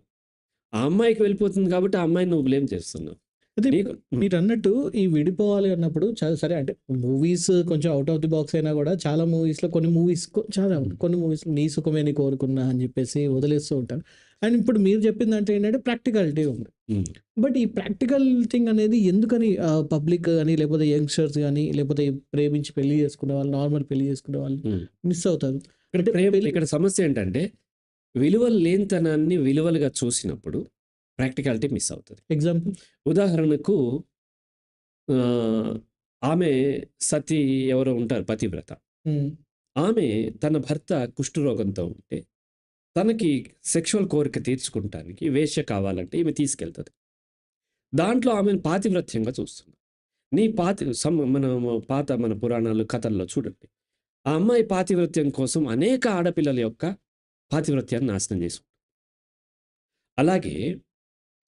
ఆ అమ్మాయికి వెళ్ళిపోతుంది కాబట్టి ఆ అమ్మాయిని నువ్వు బ్లేమ్ చేస్తున్నావు. అయితే నీకు మీరన్నట్టు ఈ విడిపోవాలి అన్నప్పుడు సరే అంటే మూవీస్ కొంచెం ఔట్ ఆఫ్ ది బాక్స్ అయినా కూడా చాలా మూవీస్‌లో కొన్ని మూవీస్ చాలా హ్మ్. కొన్ని మూవీస్‌లో నీ సుఖమే నీ కోరుకున్నా అని చెప్పేసి వదిలేస్తూ ఉంటారు. అండ్ ఇప్పుడు మీరు చెప్పిందంటే ఏంటంటే ప్రాక్టికాలిటీ ఉంది. హ్మ్. బట్ ఈ ప్రాక్టికల్ థింగ్ అనేది ఎందుకని పబ్లిక్ గాని, లేకపోతే యంగ్‌స్టర్స్ గాని, లేకపోతే ప్రేమించి పెళ్లి చేసుకునే వాళ్ళు, నార్మల్ పెళ్లి చేసుకునే వాళ్ళు హ్మ్. మిస్ అవుతారు? ఇక్కడ అంటే పెళ్లి ఇక్కడ సమస్య ఏంటంటే, విలువలు లేనితనాన్ని విలువలుగా చూసినప్పుడు ప్రాక్టికాలిటీ మిస్ అవుతది. ఎగ్జాంపుల్? ఉదాహరణకు ఆహ్, ఆమె సతి ఎవరో ఉంటారు పతివ్రత. హ్మ్. ఆమె తన భర్త కుష్ఠరోగంతో ఉంటే, తనకి సెక్సువల్ కోరిక తీర్చుకుంటానికి వేశ్య కావాలంటే ఈమె తీసుకెళ్తది. దాంట్లో ఆమెను పాతివ్రత్యంగా చూస్తుంది. నీ పాతి మనము మన పురాణాలు, కథల్లో చూడండి. ఆ అమ్మాయి పాతివ్రత్యం కోసం అనేక ఆడపిల్లల యొక్క పాతివ్రత్యాన్ని నాశనం చేసి అలాగే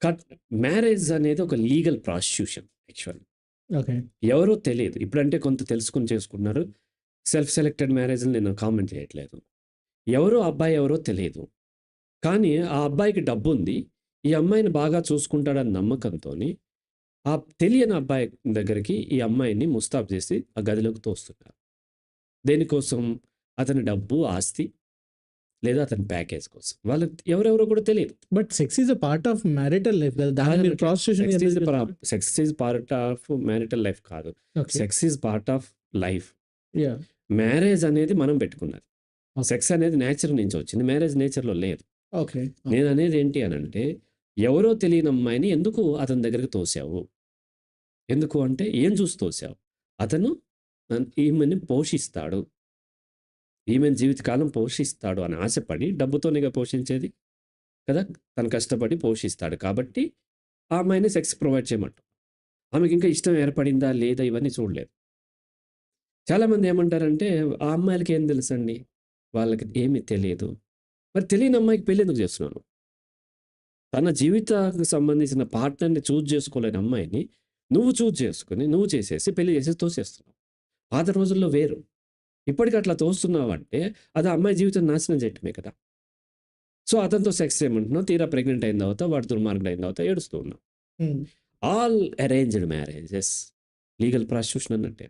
కట్ మ్యారేజ్ అనేది ఒక లీగల్ ప్రాస్టిట్యూషన్ యాక్చువల్లీ. ఓకే. ఎవరో తెలీదు. ఇప్పుడంటే కొంత తెలుసుకొని చేసుకుంటున్నారు. సెల్ఫ్ సెలెక్టెడ్ మ్యారేజ్‌ని నేను కామెంట్ చేయట్లేదు. ఎవరో అబ్బాయి ఎవరో తెలీదు. కానీ ఆ అబ్బాయికి డబ్బుంది. ఈ అమ్మాయిని బాగా చూసుకుంటాడన్న నమ్మకంతోని ఆ తెలియని అబ్బాయి దగ్గరికి ఈ అమ్మాయిని ముస్తాబు చేసి ఆ గదిలోకి తోస్తున్నారు. దేనికోసం? అతని డబ్బు, ఆస్తి లేదా అతని ప్యాకేజ్ కోసం. వాళ్ళకి ఎవరెవరో కూడా తెలీదు. But sex is a part of marital life కదా! దాన్ని మీరు ప్రాస్టిట్యూషన్ సెక్స్ ఎందుకు ఈజ్ చేస్తున్నారు? Sex is part of marital life కాదు. Okay. Sex is part of life. Yeah! Marriage అనేది మనం పెట్టుకున్నది. ఓకే. సెక్స్ అనేది నేచర్ నుంచి వచ్చింది. మ్యారేజ్ నేచర్‌లో లేదు. ఓకే. నేననేది ఏంటి అనంటే, ఎవరో తెలియని అమ్మాయిని ఎందుకు అతని దగ్గరికి తోసావు? ఎందుకు అంటే ఏం చూసి తోసావు? అతను ఈమెని పోషిస్తాడు. ఈమెను జీవితకాలం పోషిస్తాడు అని ఆశపడి డబ్బుతోనేగా పోషించేది కదా! తను కష్టపడి పోషిస్తాడు. కాబట్టి ఆ అమ్మాయిని సెక్స్ ప్రొవైడ్ చేయమంటాం. ఆమెకింకా ఇష్టం ఏర్పడిందా? లేదా? ఇవన్నీ చూడలేదు. చాలామంది ఏమంటారంటే, ఆ అమ్మాయిలకి ఏం తెలుసండి? వాళ్ళకి ఏమి తెలీదు. మరి తెలియని అమ్మాయికి పెళ్లెందుకు చేస్తున్నావు నువ్వు? తన జీవితానికి సంబంధించిన పార్ట్నర్‌ని చూజ్ చేసుకోలేని అమ్మాయిని నువ్వు చూజ్ చేసుకొని, నువ్వు చేసేసి పెళ్లి చేసేసి తోసేస్తున్నావు. పాత రోజుల్లో వేరు. ఇప్పటికి అట్లా తోస్తున్నావంటే అది ఆ అమ్మాయి జీవితం నాశనం చేయటమే కదా! సో, అతనితో సెక్స్ చేయమంటున్నావు. తీరా ప్రెగ్నెంట్ అయిన తర్వాత వాడు దుర్మార్గుడయిన తర్వాత ఏడుస్తూ ఉన్నావు. హ్మ్. All arranged marriages legal prostitution అన్నట్టే.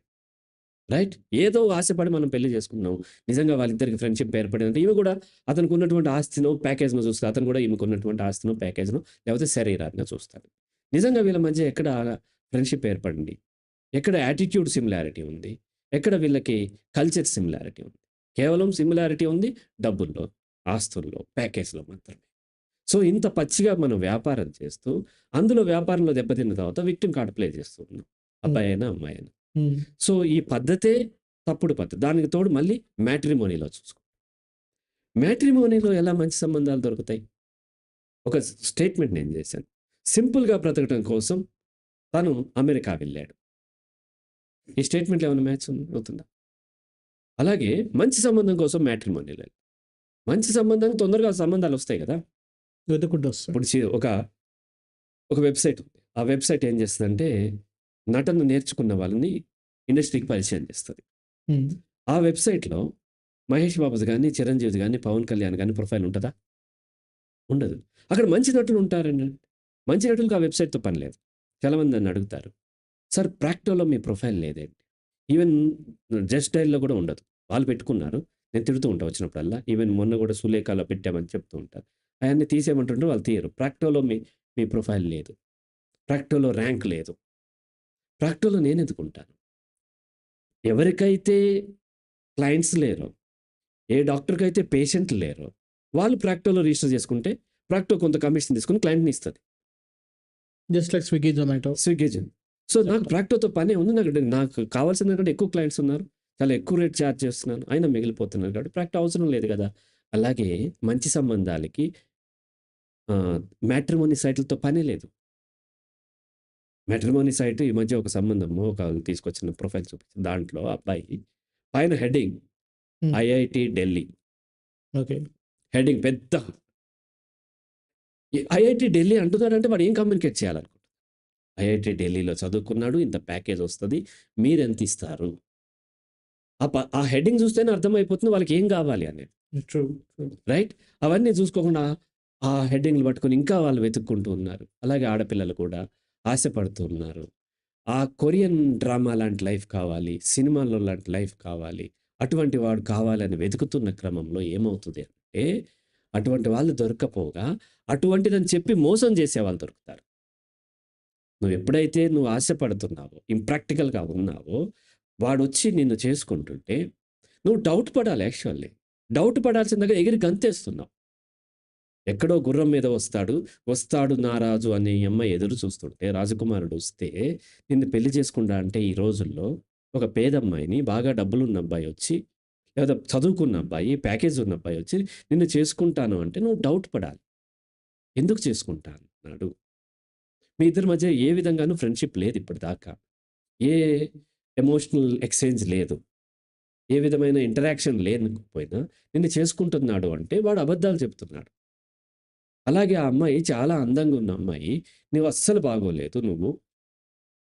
రైట్? ఏదో ఆశపడి మనం పెళ్లి చేసుకున్నాం. నిజంగా వాళ్ళిద్దరికి ఫ్రెండ్‌షిప్ ఏర్పడిందంటే ఈమె కూడా అతనికి ఉన్నటువంటి ఆస్తినో, ప్యాకేజ్‌నో చూస్తది. అతను కూడా ఈమెకు ఉన్నటువంటి ఆస్తినో, ప్యాకేజ్‌నో లేకపోతే శరీరాన్నో చూస్తాడు. నిజంగా వీళ్ళ మధ్య ఎక్కడ ఫ్రెండ్‌షిప్ ఏర్పడింది? ఎక్కడ యాటిట్యూడ్ సిమిలారిటీ ఉంది? ఎక్కడ వీళ్ళకి కల్చర్ సిమిలారిటీ ఉంది? కేవలం సిమిలారిటీ ఉంది డబ్బుల్లో, ఆస్తుల్లో, ప్యాకేజ్‌లో మాత్రమే. సో, ఇంత పచ్చిగా మనం వ్యాపారం చేస్తూ, అందులో వ్యాపారంలో దెబ్బతిన్న తర్వాత విక్టిమ్ కార్డ్ ప్లే చేస్తూ ఉన్నాం. హ్మ్. అబ్బాయైనా, అమ్మాయైనా. హ్మ్. సో, ఈ పద్ధతే తప్పుడు పద్ధతి. దానికి తోడు మళ్ళీ మ్యాట్రిమోనీలో చూసుకో. మ్యాట్రిమోనీలో ఎలా మంచి సంబంధాలు దొరుకుతాయి? ఒక స్టేట్మెంట్ నేను చేశాను. సింపుల్‌గా బ్రతకడం కోసం తను అమెరికా వెళ్ళాడు. ఈ స్టేట్మెంట్‌లో ఏమైనా మ్యాచ్ అవుతుందా? అలాగే మంచి సంబంధం కోసం మ్యాట్రిమోనీలో మంచి సంబంధం తొందరగా సంబంధాలొస్తాయి గదా! వెతుక్కుంటూ వస్తాడు. ఇప్పుడు ఒక వెబ్‌సైట్ ఉంది. ఆ వెబ్‌సైట్ ఏం చేస్తదంటే, నటన నేర్చుకున్న వాళ్ళని ఇండస్ట్రీకి పరిచయం చేస్తది. హ్మ్. ఆ వెబ్‌సైట్‌లో మహేష్ బాబుది గాని, చిరంజీవిది గాని, పవన్ కళ్యాణ్ గాని ప్రొఫైల్ ఉంటదా? ఉండదు. అక్కడ మంచి నటులు ఉంటారండి. మంచి నటులకు ఆ వెబ్‌సైట్‌తో పని లేదు. చాలామంది నన్ను అడుగుతారు. సార్ ప్రాక్టోలో మీ ప్రొఫైల్ లేదేంటి? ఈవెన్ జస్ట్ డయల్‌లో కూడా ఉండదు. వాళ్ళు పెట్టుకున్నారు. నేను తిడుతూ ఉంటా వచ్చినప్పుడల్లా. ఈవెన్ మొన్న కూడా సులేఖలో పెట్టామని చెప్తూ ఉంటారు. అయన్నీ తీసేయమంటుంటే వాళ్ళు తీయరు. ప్రాక్టోలో మీ ప్రొఫైల్ లేదు. ప్రాక్టోలో ర్యాంక్ లేదు. ప్రాక్టోలో నేనెందుకుంటాను? ఎవరికైతే క్లయింట్స్ లేరో, ఏ డాక్టర్‌కైతే పేషెంట్లు లేరో, వాళ్ళు ప్రాక్టోలో రిజిస్టర్ చేసుకుంటే, ప్రాక్టో కొంత కమిషన్ తీసుకొని క్లయింట్‌ని ఇస్తది. Just like Swiggy, Zomato. Swiggy, so, నాకు ప్రాక్టోతో పనే ఉంది. నాకు కావాల్సిన దానికంటే ఎక్కువ క్లయింట్స్ ఉన్నారు. చాలా ఎక్కువ రేట్ చార్జ్ చేస్తున్నాను. అయినా మిగిలిపోతున్నారు కాబట్టి ప్రాక్టో అవసరం లేదు గదా! అలాగే మంచి సంబంధాలకి ఆహ్, మ్యాట్రిమోనీ సైట్‌లతో పనే లేదు. మ్యాట్రిమోనీ సైట్ ఈ మధ్య ఒక సంబంధము తీసుకొచ్చిన ప్రొఫైల్ చూపించింది. దాంట్లో అబ్బాయి పైన హెడ్డింగ్ హ్మ్. ఐఐటీ ఢిల్లీ. ఓకే. హెడ్డింగ్ పెద్ద ఐఐటీ ఢిల్లీ అంటున్నాడంటే వాడు ఏం కమ్యూనికేట్ చేయాలనుకుంటున్నాడు? ఐఐటీ ఢిల్లీలో చదువుకున్నాడు. ఇంత ప్యాకేజ్ వస్తది. మీరెంత ఇస్తారు? ఆ హెడ్డింగ్ చూస్తేనే అర్థమైపోతుంది వాళ్ళకి ఏం కావాలి అనేది. ట్రూ. ట్రూ. రైట్? అవన్నీ చూసుకోకుండా ఆ హెడ్డింగ్‌లు పట్టుకొని ఇంకా వాళ్ళు వెతుక్కుంటూ ఉన్నారు. అలాగే ఆడపిల్లలు కూడా ఆశపడుతున్నారు. ఆ కొరియన్ డ్రామా లాంటి లైఫ్ కావాలి, సినిమాలో లాంటి లైఫ్ కావాలి, అటువంటి వాడు కావాలని వెతుకుతున్న క్రమంలో ఏమవుతుంది అంటే, అటువంటి వాళ్ళు దొరక్కపోగా, అటువంటిదని చెప్పి మోసం చేసేవాళ్ళు దొరుకుతారు. నువ్వు ఆశపడుతున్నావో, ఇంప్రాక్టికల్‌గా ఉన్నావో, వాడొచ్చి నిన్ను చేసుకుంటుంటే, నువ్వు డౌట్ పడాలి యాక్చువల్లీ. డౌట్ పడాల్సిన దగ్గర ఎగిరి గంతేస్తున్నావు. ఎక్కడో గుర్రం మీద వస్తాడు నా రాజు అని ఈ అమ్మాయి ఎదురు చూస్తుంటే, రాజకుమారుడు వస్తే, నిన్ను పెళ్లి చేసుకుంటా అంటే ఈ రోజుల్లో, ఒక పేదమ్మాయిని, బాగా డబ్బులున్న అబ్బాయి వచ్చి, లేదా చదువుకున్న అబ్బాయి, ప్యాకేజ్ ఉన్న అబ్బాయి వచ్చి, నిన్ను చేసుకుంటాను అంటే నువ్వు డౌట్ పడాలి. ఎందుకు చేసుకుంటా అన్నాడు? మీ ఇద్దరి మధ్య ఏ విధంగానూ ఫ్రెండ్‌షిప్ లేదు ఇప్పటిదాకా. ఏ ఎమోషనల్ ఎక్స్‌చేంజ్ లేదు. ఏ విధమైన ఇంటరాక్షన్ లేకపోయినా నిన్ను చేసుకుంటున్నాడు అంటే వాడు అబద్ధాలు చెప్తున్నాడు. అలాగే ఆ అమ్మాయి చాలా అందంగా ఉన్న అమ్మాయి, "నువ్వు అస్సలు బాగోలేదు నువ్వు."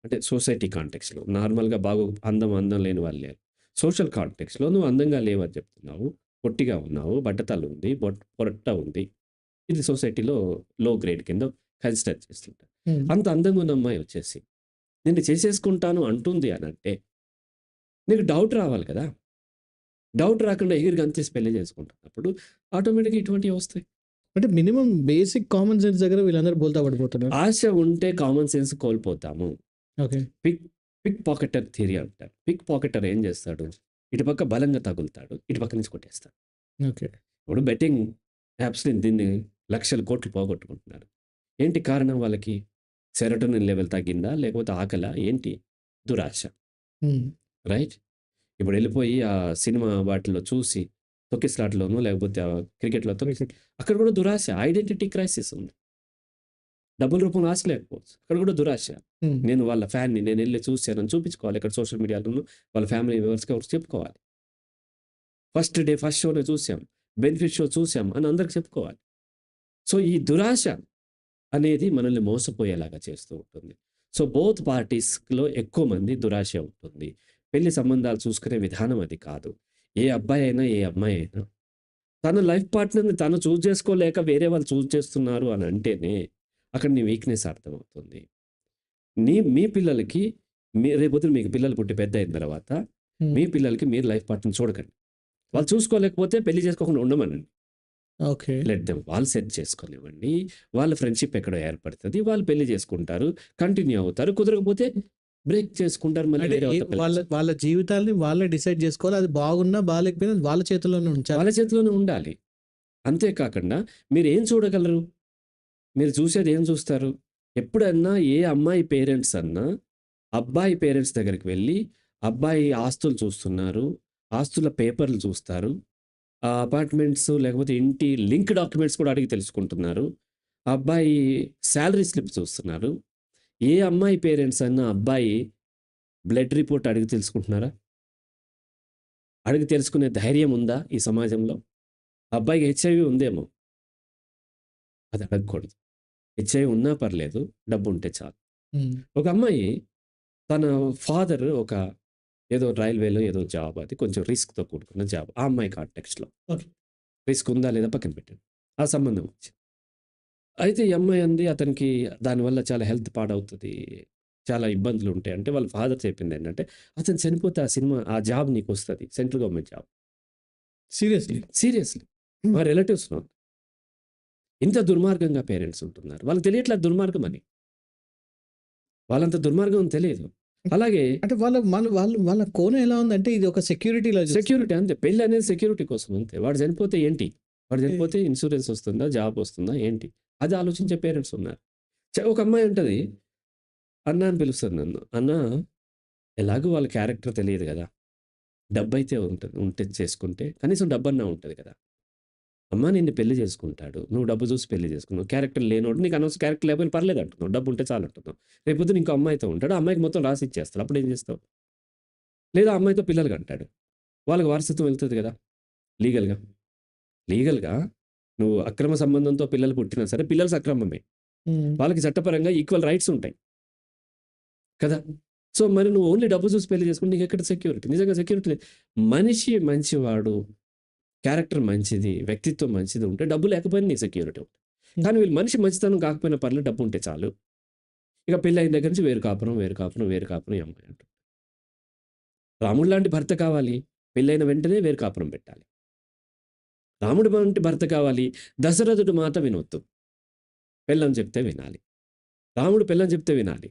అంటే సొసైటీ కాంటెక్స్‌లో నార్మల్‌గా అందం లేని వాళ్ళు లేరు. సోషల్ కాంటెక్స్‌లో నువ్వు అందంగా లేవని చెప్తున్నావు. పొట్టిగా ఉన్నావు. బట్టతల ఉంది. పొట్ట ఉంది. ఇది సొసైటీలో లో గ్రేడ్ కింద కన్సిడర్ చేస్తుంటారు. హ్మ్. అంత అందంగా ఉన్న అమ్మాయి వచ్చేసి నిన్ను చేసేసుకుంటాను అంటుంది అనంటే, నీకు డౌట్ రావాలి కదా! డౌట్ రాకుండా ఎగిరి గంతేసి పెళ్లి చేసుకుంటున్నప్పుడు ఆటోమేటిక్‌గా ఇటువంటివి వస్తాయి. అంటే మినిమమ్ బేసిక్ కామన్ సెన్స్ దగ్గర వీళ్ళందరూ బోల్తా పడిపోతున్నారు. ఆశ ఉంటే కామన్ సెన్స్ కోల్పోతాము. Okay. Pick pick pocketer theory అంటారు. పిక్ పాకెటర్ ఏం చేస్తాడు? ఇటుపక్క బలంగా తగులుతాడు. ఇటుపక్క నుంచి కొట్టేస్తాడు. ఓకే. ఇప్పుడు బెట్టింగ్ యాప్స్‌ని దీన్ని లక్షల కోట్లు పోగొట్టుకుంటున్నారు. ఏంటి కారణం వాళ్ళకి? సెరోటోనిన్ లెవెల్ తగ్గిందా? లేకపోతే ఆకలా? ఏంటి? దురాశ. హ్మ్. రైట్? ఇప్పుడెళ్ళిపోయి ఆ సినిమా వాటిలో చూసి, తొక్కిసలాటలోనో లేకపోతే క్రికెట్‌లో క్రికెట్. అక్కడ కూడా దురాశ. ఐడెంటిటీ క్రైసిస్ ఉంది. డబ్బుల రూపంలో ఆశ లేకపోవచ్చు. అక్కడ కూడా దురాశ. హ్మ్. నేను వాళ్ళ ఫ్యాన్‌ని, నేనెళ్ళి చూసానని చూపించుకోవాలి. ఇక్కడ సోషల్ మీడియాలోను వాళ్ళ ఫ్యామిలీ మెంబర్స్‌కి ఎవరికి చెప్పుకోవాలి. ఫస్ట్ డే, ఫస్ట్ షో‌నే చూసాం. బెనిఫిట్ షో చూసాం అని అందరికి చెప్పుకోవాలి. సో, ఈ దురాశ అనేది మనల్ని మోసపోయేలాగా చేస్తూ ఉంటుంది. సో, బోత్ పార్టీస్‌లో ఎక్కువ మంది దురాశ ఉంటుంది. పెళ్లి సంబంధాలు చూసుకునే విధానం అది కాదు. ఏ అబ్బాయి అయినా, ఏ అమ్మాయి అయినా తన లైఫ్ పార్ట్నర్‌ని తను చూజ్ చేసుకోలేక వేరే వాళ్ళు చూజ్ చేస్తున్నారు అని అంటేనే అక్కడ నీ వీక్‌నెస్ అర్థమవుతుంది. మీ పిల్లలకి రేపొద్దున మీకు పిల్లలు పుట్టి పెద్దయిన తర్వాత హ్మ్. మీ పిల్లలకి మీరు లైఫ్ పార్ట్నర్‌ని చూడకండి. వాళ్ళు చూసుకోలేకపోతే పెళ్లి చేసుకోకుండా ఉండమనండి. ఓకే. లెట్ దెమ్ వాళ్ళు సెట్ చేసుకోనివ్వండి. వాళ్ళ ఫ్రెండ్‌షిప్ ఎక్కడో ఏర్పడుతది. వాళ్ళు పెళ్లి చేసుకుంటారు. కంటిన్యూ అవుతారు. కుదరకపోతే బ్రేక్ చేసుకుంటారు. మళ్ళీ అంటే వేరే వాళ్ళతో పెళ్లి వాళ్ళ చేసుకుంటారు. వాళ్ళ జీవితాల్ని వాళ్ళే డిసైడ్ జేసుకోవాలి. అది బాగున్నా, బాలేకపోయినా వాళ్ళ చేతుల్లోనే ఉంచాలి. వాళ్ళ చేతిలోనే ఉండాలి. అంతే కాకుండా మీరేం చూడగలరు? మీరు చూసేది ఏం చూస్తారు? ఎప్పుడన్నా ఏ అమ్మాయి పేరెంట్స్ అన్నా, అబ్బాయి పేరెంట్స్ దగ్గరికి వెళ్లి, అబ్బాయి ఆస్తులు చూస్తున్నారు. ఆస్తుల పేపర్‌లు చూస్తారు. అపార్ట్మెంట్స్ లేకపోతే ఇంటి లింక్ డాక్యుమెంట్స్ కూడా అడిగి తెలుసుకుంటున్నారు. అబ్బాయి సాలరీ స్లిప్ చూస్తున్నారు. ఏ అమ్మాయి పేరెంట్స్ అన్నా అబ్బాయి బ్లడ్ రిపోర్ట్ అడిగి తెలుసుకుంటున్నారా? అడిగి తెలుసుకునే ధైర్యం ఉందా ఈ సమాజంలో? అబ్బాయికి హెచ్ఐవి ఉందేమో! అది అడగకూడదు. హెచ్ఐవి ఉన్నా పర్లేదు. డబ్బుంటే చాలు. హ్మ్. ఒక అమ్మాయి తన ఫాదర్ ఏదో రైల్వేలో ఏదో జాబ్ అది కొంచెం రిస్క్‌తో కూడుకున్న జాబ్. ఆ అమ్మాయి కాంటెక్స్ట్‌లో. ఓకే. రిస్క్ ఉందా లేదా పక్కన పెట్టండి. ఆ సంబంధం వచ్చింది. అయితే ఈ అమ్మాయి అంది అతనికి దానివల్ల చాలా హెల్త్ పాడవుతది. చాలా ఇబ్బందులుంటాయి. అంటే వాళ్ళ ఫాదర్ చెప్పిందేంటంటే, "అతను చనిపోతే ఆ జాబ్ నీకొస్తది. Central government job." Seriously. Seriously. Hmm. మా రిలేటివ్స్‌లో. ఇంత దుర్మార్గంగా పేరెంట్స్ ఉంటున్నారు. వాళ్ళకి తెలియట్లే అది దుర్మార్గం అని. వాళ్ళంత దుర్మార్గం అని తెలీదు. అలాగే అంటే వాళ్ళ కోణం ఎలా ఉందంటే ఇది ఒక సెక్యూరిటీలా చూస్తున్నారు. సెక్యూరిటీ అంతే. పెళ్లనేది సెక్యూరిటీ కోసం అంతే. వాడు చనిపోతే ఏంటి? వాడు ఏ చనిపోతే ఇన్స్యూరెన్స్ వస్తుందా? జాబ్ వస్తుందా? ఏంటి? అది ఆలోచించే పేరెంట్స్ ఉన్నారు. ఒక అమ్మాయి ఉంటది. అన్న అని పిలుస్తది నన్ను. అన్న ఎలాగో వాళ్ళ క్యారెక్టర్ తెలియదు గదా! డబ్బైతే ఉంటే చేసుకుంటే కనీసం డబ్బన్నా ఉంటది కదా! అమ్మ నిన్ను పెళ్లి చేసుకుంటాడు. నువ్వు డబ్బు చూసి పెళ్లి చేసుకున్నావు. క్యారెక్టర్ లేనోడు నీకు అనవసరం క్యారెక్టర్ లేకపోయినా పర్లేదంటున్నావు. డబ్బుంటే చాలంటున్నావు. రేపొద్దున ఇంకో అమ్మాయితో ఉంటాడు. ఆ అమ్మాయికి మొత్తం రాసి ఇచ్చేస్తాడు. అప్పుడేం చేస్తావు? లేదా ఆ అమ్మాయితో పిల్లలు కంటాడు. వాళ్ళకి వారసత్వం వెళ్తది గదా! లీగల్‌గా. లీగల్‌గా నువ్వు అక్రమ సంబంధంతో పిల్లలు పుట్టినా సరే పిల్లలు సక్రమమే. హ్మ్. వాళ్ళకి చట్టపరంగా ఈక్వల్ రైట్స్ ఉంటాయి. కదా! సో, మరి నువ్వు ఓన్లీ డబ్బు చూసి పెళ్లి చేసుకుంటే నీకెక్కడ సెక్యూరిటీ? నిజంగా సెక్యూరిటీ లేదు. మనిషి మంచివాడు, క్యారెక్టర్ మంచిది, వ్యక్తిత్వం మంచిది ఉంటే డబ్బు లేకపోయినా నీ సెక్యూరిటీ ఉంటుంది. హ్మ్. కానీ వీళ్ళు మనిషి మంచితనం కాకపోయినా పర్లేదు డబ్బు ఉంటే చాలు. ఇక పెళ్ళైన దగ్గర నుంచి వేరు కాపురం, వేరు కాపురం, వేరు కాపురం ఈ అమ్మాయి అంటుంది. రాముడు లాంటి భర్త కావాలి. పెళ్ళైన వెంటనే వేరు కాపురం పెట్టాలి. రాముడు వంటి భర్త కావాలి. దశరథుడు మాట వినొద్దు. పెళ్ళాం చెప్తే వినాలి. రాముడు పెళ్ళాం చెప్తే వినాలి.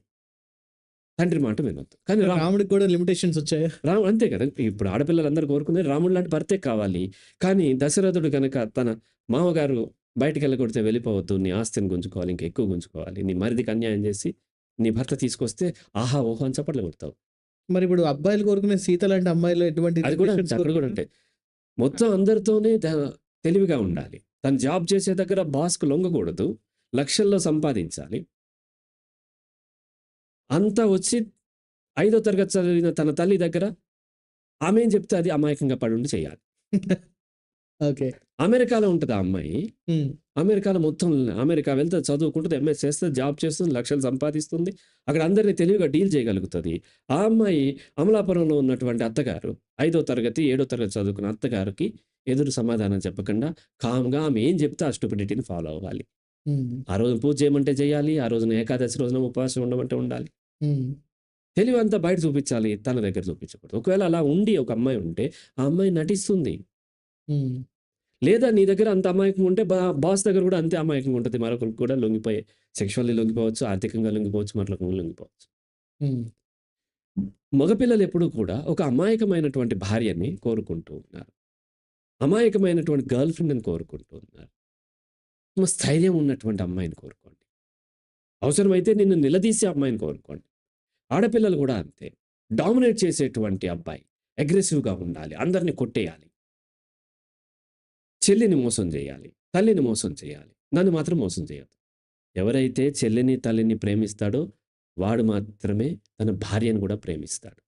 తండ్రి మాట వినొద్దు. కానీ రాముడికి కూడా లిమిటేషన్స్ వచ్చాయా? అంతే కదా! ఇప్పుడు ఆడపిల్లలందరూ కోరుకునేది రాముడు లాంటి భర్తే కావాలి. కానీ దశరథుడు గనక తన మామగారు బయటికెళ్ళగొడితే వెళ్ళిపోవద్దు. నీ ఆస్తిని గుంజుకోవాలి. ఇంకా ఎక్కువ గుంజుకోవాలి. నీ మరిదికి అన్యాయం చేసి నీ భర్త తీసుకొస్తే ఆహా! ఓహో! అని చప్పట్లు కొడతావు. మరి ఇప్పుడు అబ్బాయిలు కోరుకునే సీత లాంటి అమ్మాయిలు ఎటువంటి అది కూడా limitations అక్కడ కూడా కోరుకుంటారు? ఉంటాయి. మొత్తం అందరితోనే తెలివిగా ఉండాలి. తను జాబ్ చేసే దగ్గర బాస్‌కు లొంగకూడదు. లక్షల్లో సంపాదించాలి. అంతా వచ్చి 5వ తరగతి చదివిన తన తల్లి దగ్గర ఆమె ఏం చెప్తే అది అమాయకంగా పడుండి చేయాలి. ఓకే. అమెరికాలో ఉంటది ఆ అమ్మాయి. హ్మ్. అమెరికాలో మొత్తం అమెరికా వెళ్తే చదువుకుంటది. ఎంఎస్ చేస్తది. జాబ్ చేస్తుంది. లక్షలు సంపాదిస్తుంది. అక్కడ అందరిని తెలివిగా డీల్ చేయగలుగుతది. ఆ అమ్మాయి అమలాపురంలో ఉన్నటువంటి అత్తగారు 5వ తరగతి, 7వ తరగతి చదువుకున్న అత్తగారికి ఎదురు సమాధానం చెప్పకుండా కామ్‌గా ఆమె ఏం చెప్తే ఆ స్టూపిడిటీని ఫాలో అవ్వాలి. హ్మ్. ఆ రోజు పూజ చేయమంటే చేయాలి. ఆ రోజున ఏకాదశి రోజున ఉపవాసం ఉండమంటే ఉండాలి. హ్మ్. తెలివంతా బయట చూపించాలి. తన దగ్గర చూపించకూడదు. ఒకవేళ అలా ఉండి ఒక అమ్మాయి ఉంటే ఆ అమ్మాయి నటిస్తుంది. హ్మ్. లేదా నీ దగ్గర అంత అమాయకంగా ఉంటే బాస్ దగ్గర కూడా అంతే అమాయకంగా ఉంటది. మరొకరికి కూడా లొంగిపోయే సెక్షువల్లీ లొంగిపోవచ్చు, ఆర్థికంగా లొంగిపోవచ్చు, మరొక రకంగా లొంగిపోవచ్చు. హ్మ్. మగపిల్లలు ఎప్పుడూ కూడా ఒక అమాయకమైనటువంటి భార్యని కోరుకుంటూ ఉన్నారు. అమాయకమైనటువంటి గర్ల్ ఫ్రెండ్‌ని కోరుకుంటూ ఉన్నారు. స్థైర్యం ఉన్నటువంటి అమ్మాయిని కోరుకోండి. అవసరమైతే నిన్ను నిలదీసే అమ్మాయిని కోరుకోండి. ఆడపిల్లలు కూడా అంతే. డామినేట్ చేసేటువంటి అబ్బాయి. అగ్రెసివ్‌గా ఉండాలి. అందరిని కొట్టేయాలి. చెల్లిని మోసం చేయాలి. తల్లిని మోసం చేయాలి. నన్ను మాత్రం మోసం చేయొద్దు. ఎవరైతే చెల్లిని, తల్లిని ప్రేమిస్తాడో వాడు మాత్రమే తన భార్యను కూడా ప్రేమిస్తాడు.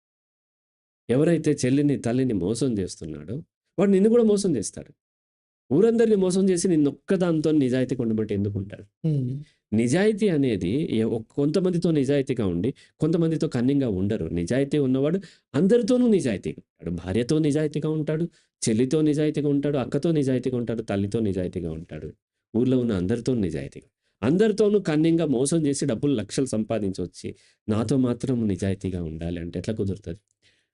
ఎవరైతే చెల్లిని, తల్లిని మోసం చేస్తున్నాడో వాడు నిన్ను కూడా మోసం చేస్తాడు. ఊరందరిని మోసం చేసి నిన్నొక్కదానితో నిజాయితీగా ఉండబట్టి ఎందుకుంటాడు? హ్మ్. నిజాయితీ అనేది కొంతమందితో నిజాయితీగా ఉండి, కొంతమందితో కన్నింగ్‌గా ఉండరు. నిజాయితీ ఉన్నవాడు అందరితోనూ నిజాయితీగా ఉంటాడు. భార్యతో నిజాయితీగా ఉంటాడు, చెల్లితో నిజాయితీగా ఉంటాడు, అక్కతో నిజాయితీగా ఉంటాడు, తల్లితో నిజాయితీగా ఉంటాడు. ఊర్లో ఉన్న అందరితో నిజాయితీగా. అందరితోనూ కన్నింగ్‌గా మోసం చేసి డబ్బులు లక్షలు సంపాదించొచ్చి, నాతో మాత్రం నిజాయితీగా ఉండాలి అంటే ఎట్లా కుదురుతది?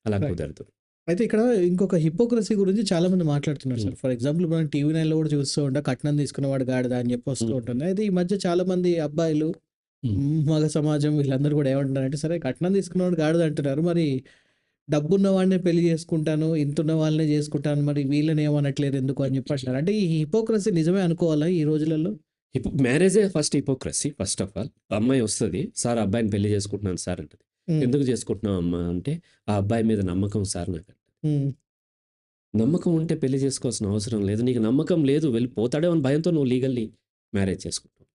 అలా రైట్. కుదరదు. అయితే ఇక్కడ ఇంకొక హిపోక్రసీ గురించి చాలా మంది మాట్లాడుతున్నారు హ్మ్. సార్. ఫర్ ఎగ్జాంపుల్ మనం టీవీ నైన్‌లో కూడా చూస్తూ ఉంటాం. కట్నం తీసుకున్నవాడు గాడిద అని చెప్పి వస్తూ హ్మ్. ఉంటుంది. అయితే ఈ మధ్య చాలా మంది అబ్బాయిలు, హ్మ్. మగ సమాజం వీళ్ళందరూ కూడా ఏమంటున్నారంటే సరే కట్నం తీసుకున్నవాడు గాడిద అంటున్నారు. మరి డబ్బున్న వాడినే పెళ్లి చేసుకుంటాను, ఇంతున్న వాళ్ళనే చేసుకుంటాను. మరి వీళ్ళని ఏమనట్లేదు ఎందుకు అని చెప్పి అంటున్నారు. అంటే ఈ హిపోక్రసీ నిజమే అనుకోవాలా ఈ రోజులలో? మ్యారేజే first hypocrisy first of all. అమ్మాయి వస్తది. సార్ అబ్బాయిని పెళ్లి చేసుకుంటున్నాను సార్ అంటది. హ్మ్. ఎందుకు చేసుకుంటున్నావు అమ్మా అంటే, ఆ అబ్బాయి మీద నమ్మకం సార్ నాకంటది. హ్మ్. నమ్మకం ఉంటే పెళ్లి చేసుకోవాల్సిన అవసరం లేదు. నీకు నమ్మకం లేదు వెళ్ళిపోతాడేమో అని భయంతో నువ్వు లీగల్లీ మ్యారేజ్ చేసుకుంటావు.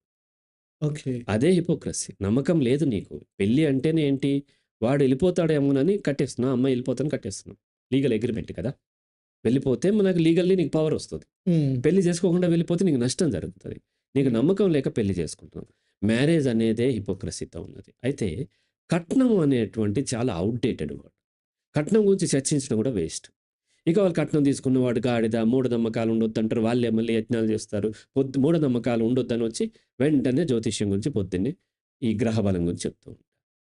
ఓకే. అదే హిపోక్రసీ. నమ్మకం లేదు నీకు. పెళ్లి అంటేనే ఏంటి? వాడు వెళ్ళిపోతాడేమోనని కట్టేస్తున్నావు. అమ్మాయి వెళ్ళిపోతదని కట్టేస్తున్నావు. లీగల్ అగ్రీమెంట్ కదా! వెళ్ళిపోతే మనకు లీగల్లీ నీకు పవర్ వస్తది. హ్మ్. పెళ్లి చేసుకోకుండా వెళ్ళిపోతే నీకు నష్టం జరుగుతది. నీకు నమ్మకం లేక పెళ్లి చేసుకుంటున్నావు. మ్యారేజ్ అనేదే హిపోక్రసీతో ఉన్నది. అయితే కట్నం అనేటువంటి చాలా ఔట్‌డేటెడ్ వర్డ్. కట్నం గురించి చర్చించడం కూడా వేస్ట్. ఇక వాళ్ళు కట్నం తీసుకున్నవాడు గాడిద, మూఢనమ్మకాలు ఉండొద్దంటారు. వాళ్ళే మళ్ళీ యజ్ఞాలు చేస్తారు. మూఢనమ్మకాలు ఉండొద్దని వచ్చి వెంటనే జ్యోతిష్యం గురించి పొద్దున్నే ఈ గ్రహ బలం గురించి చెప్తూ ఉంటారు.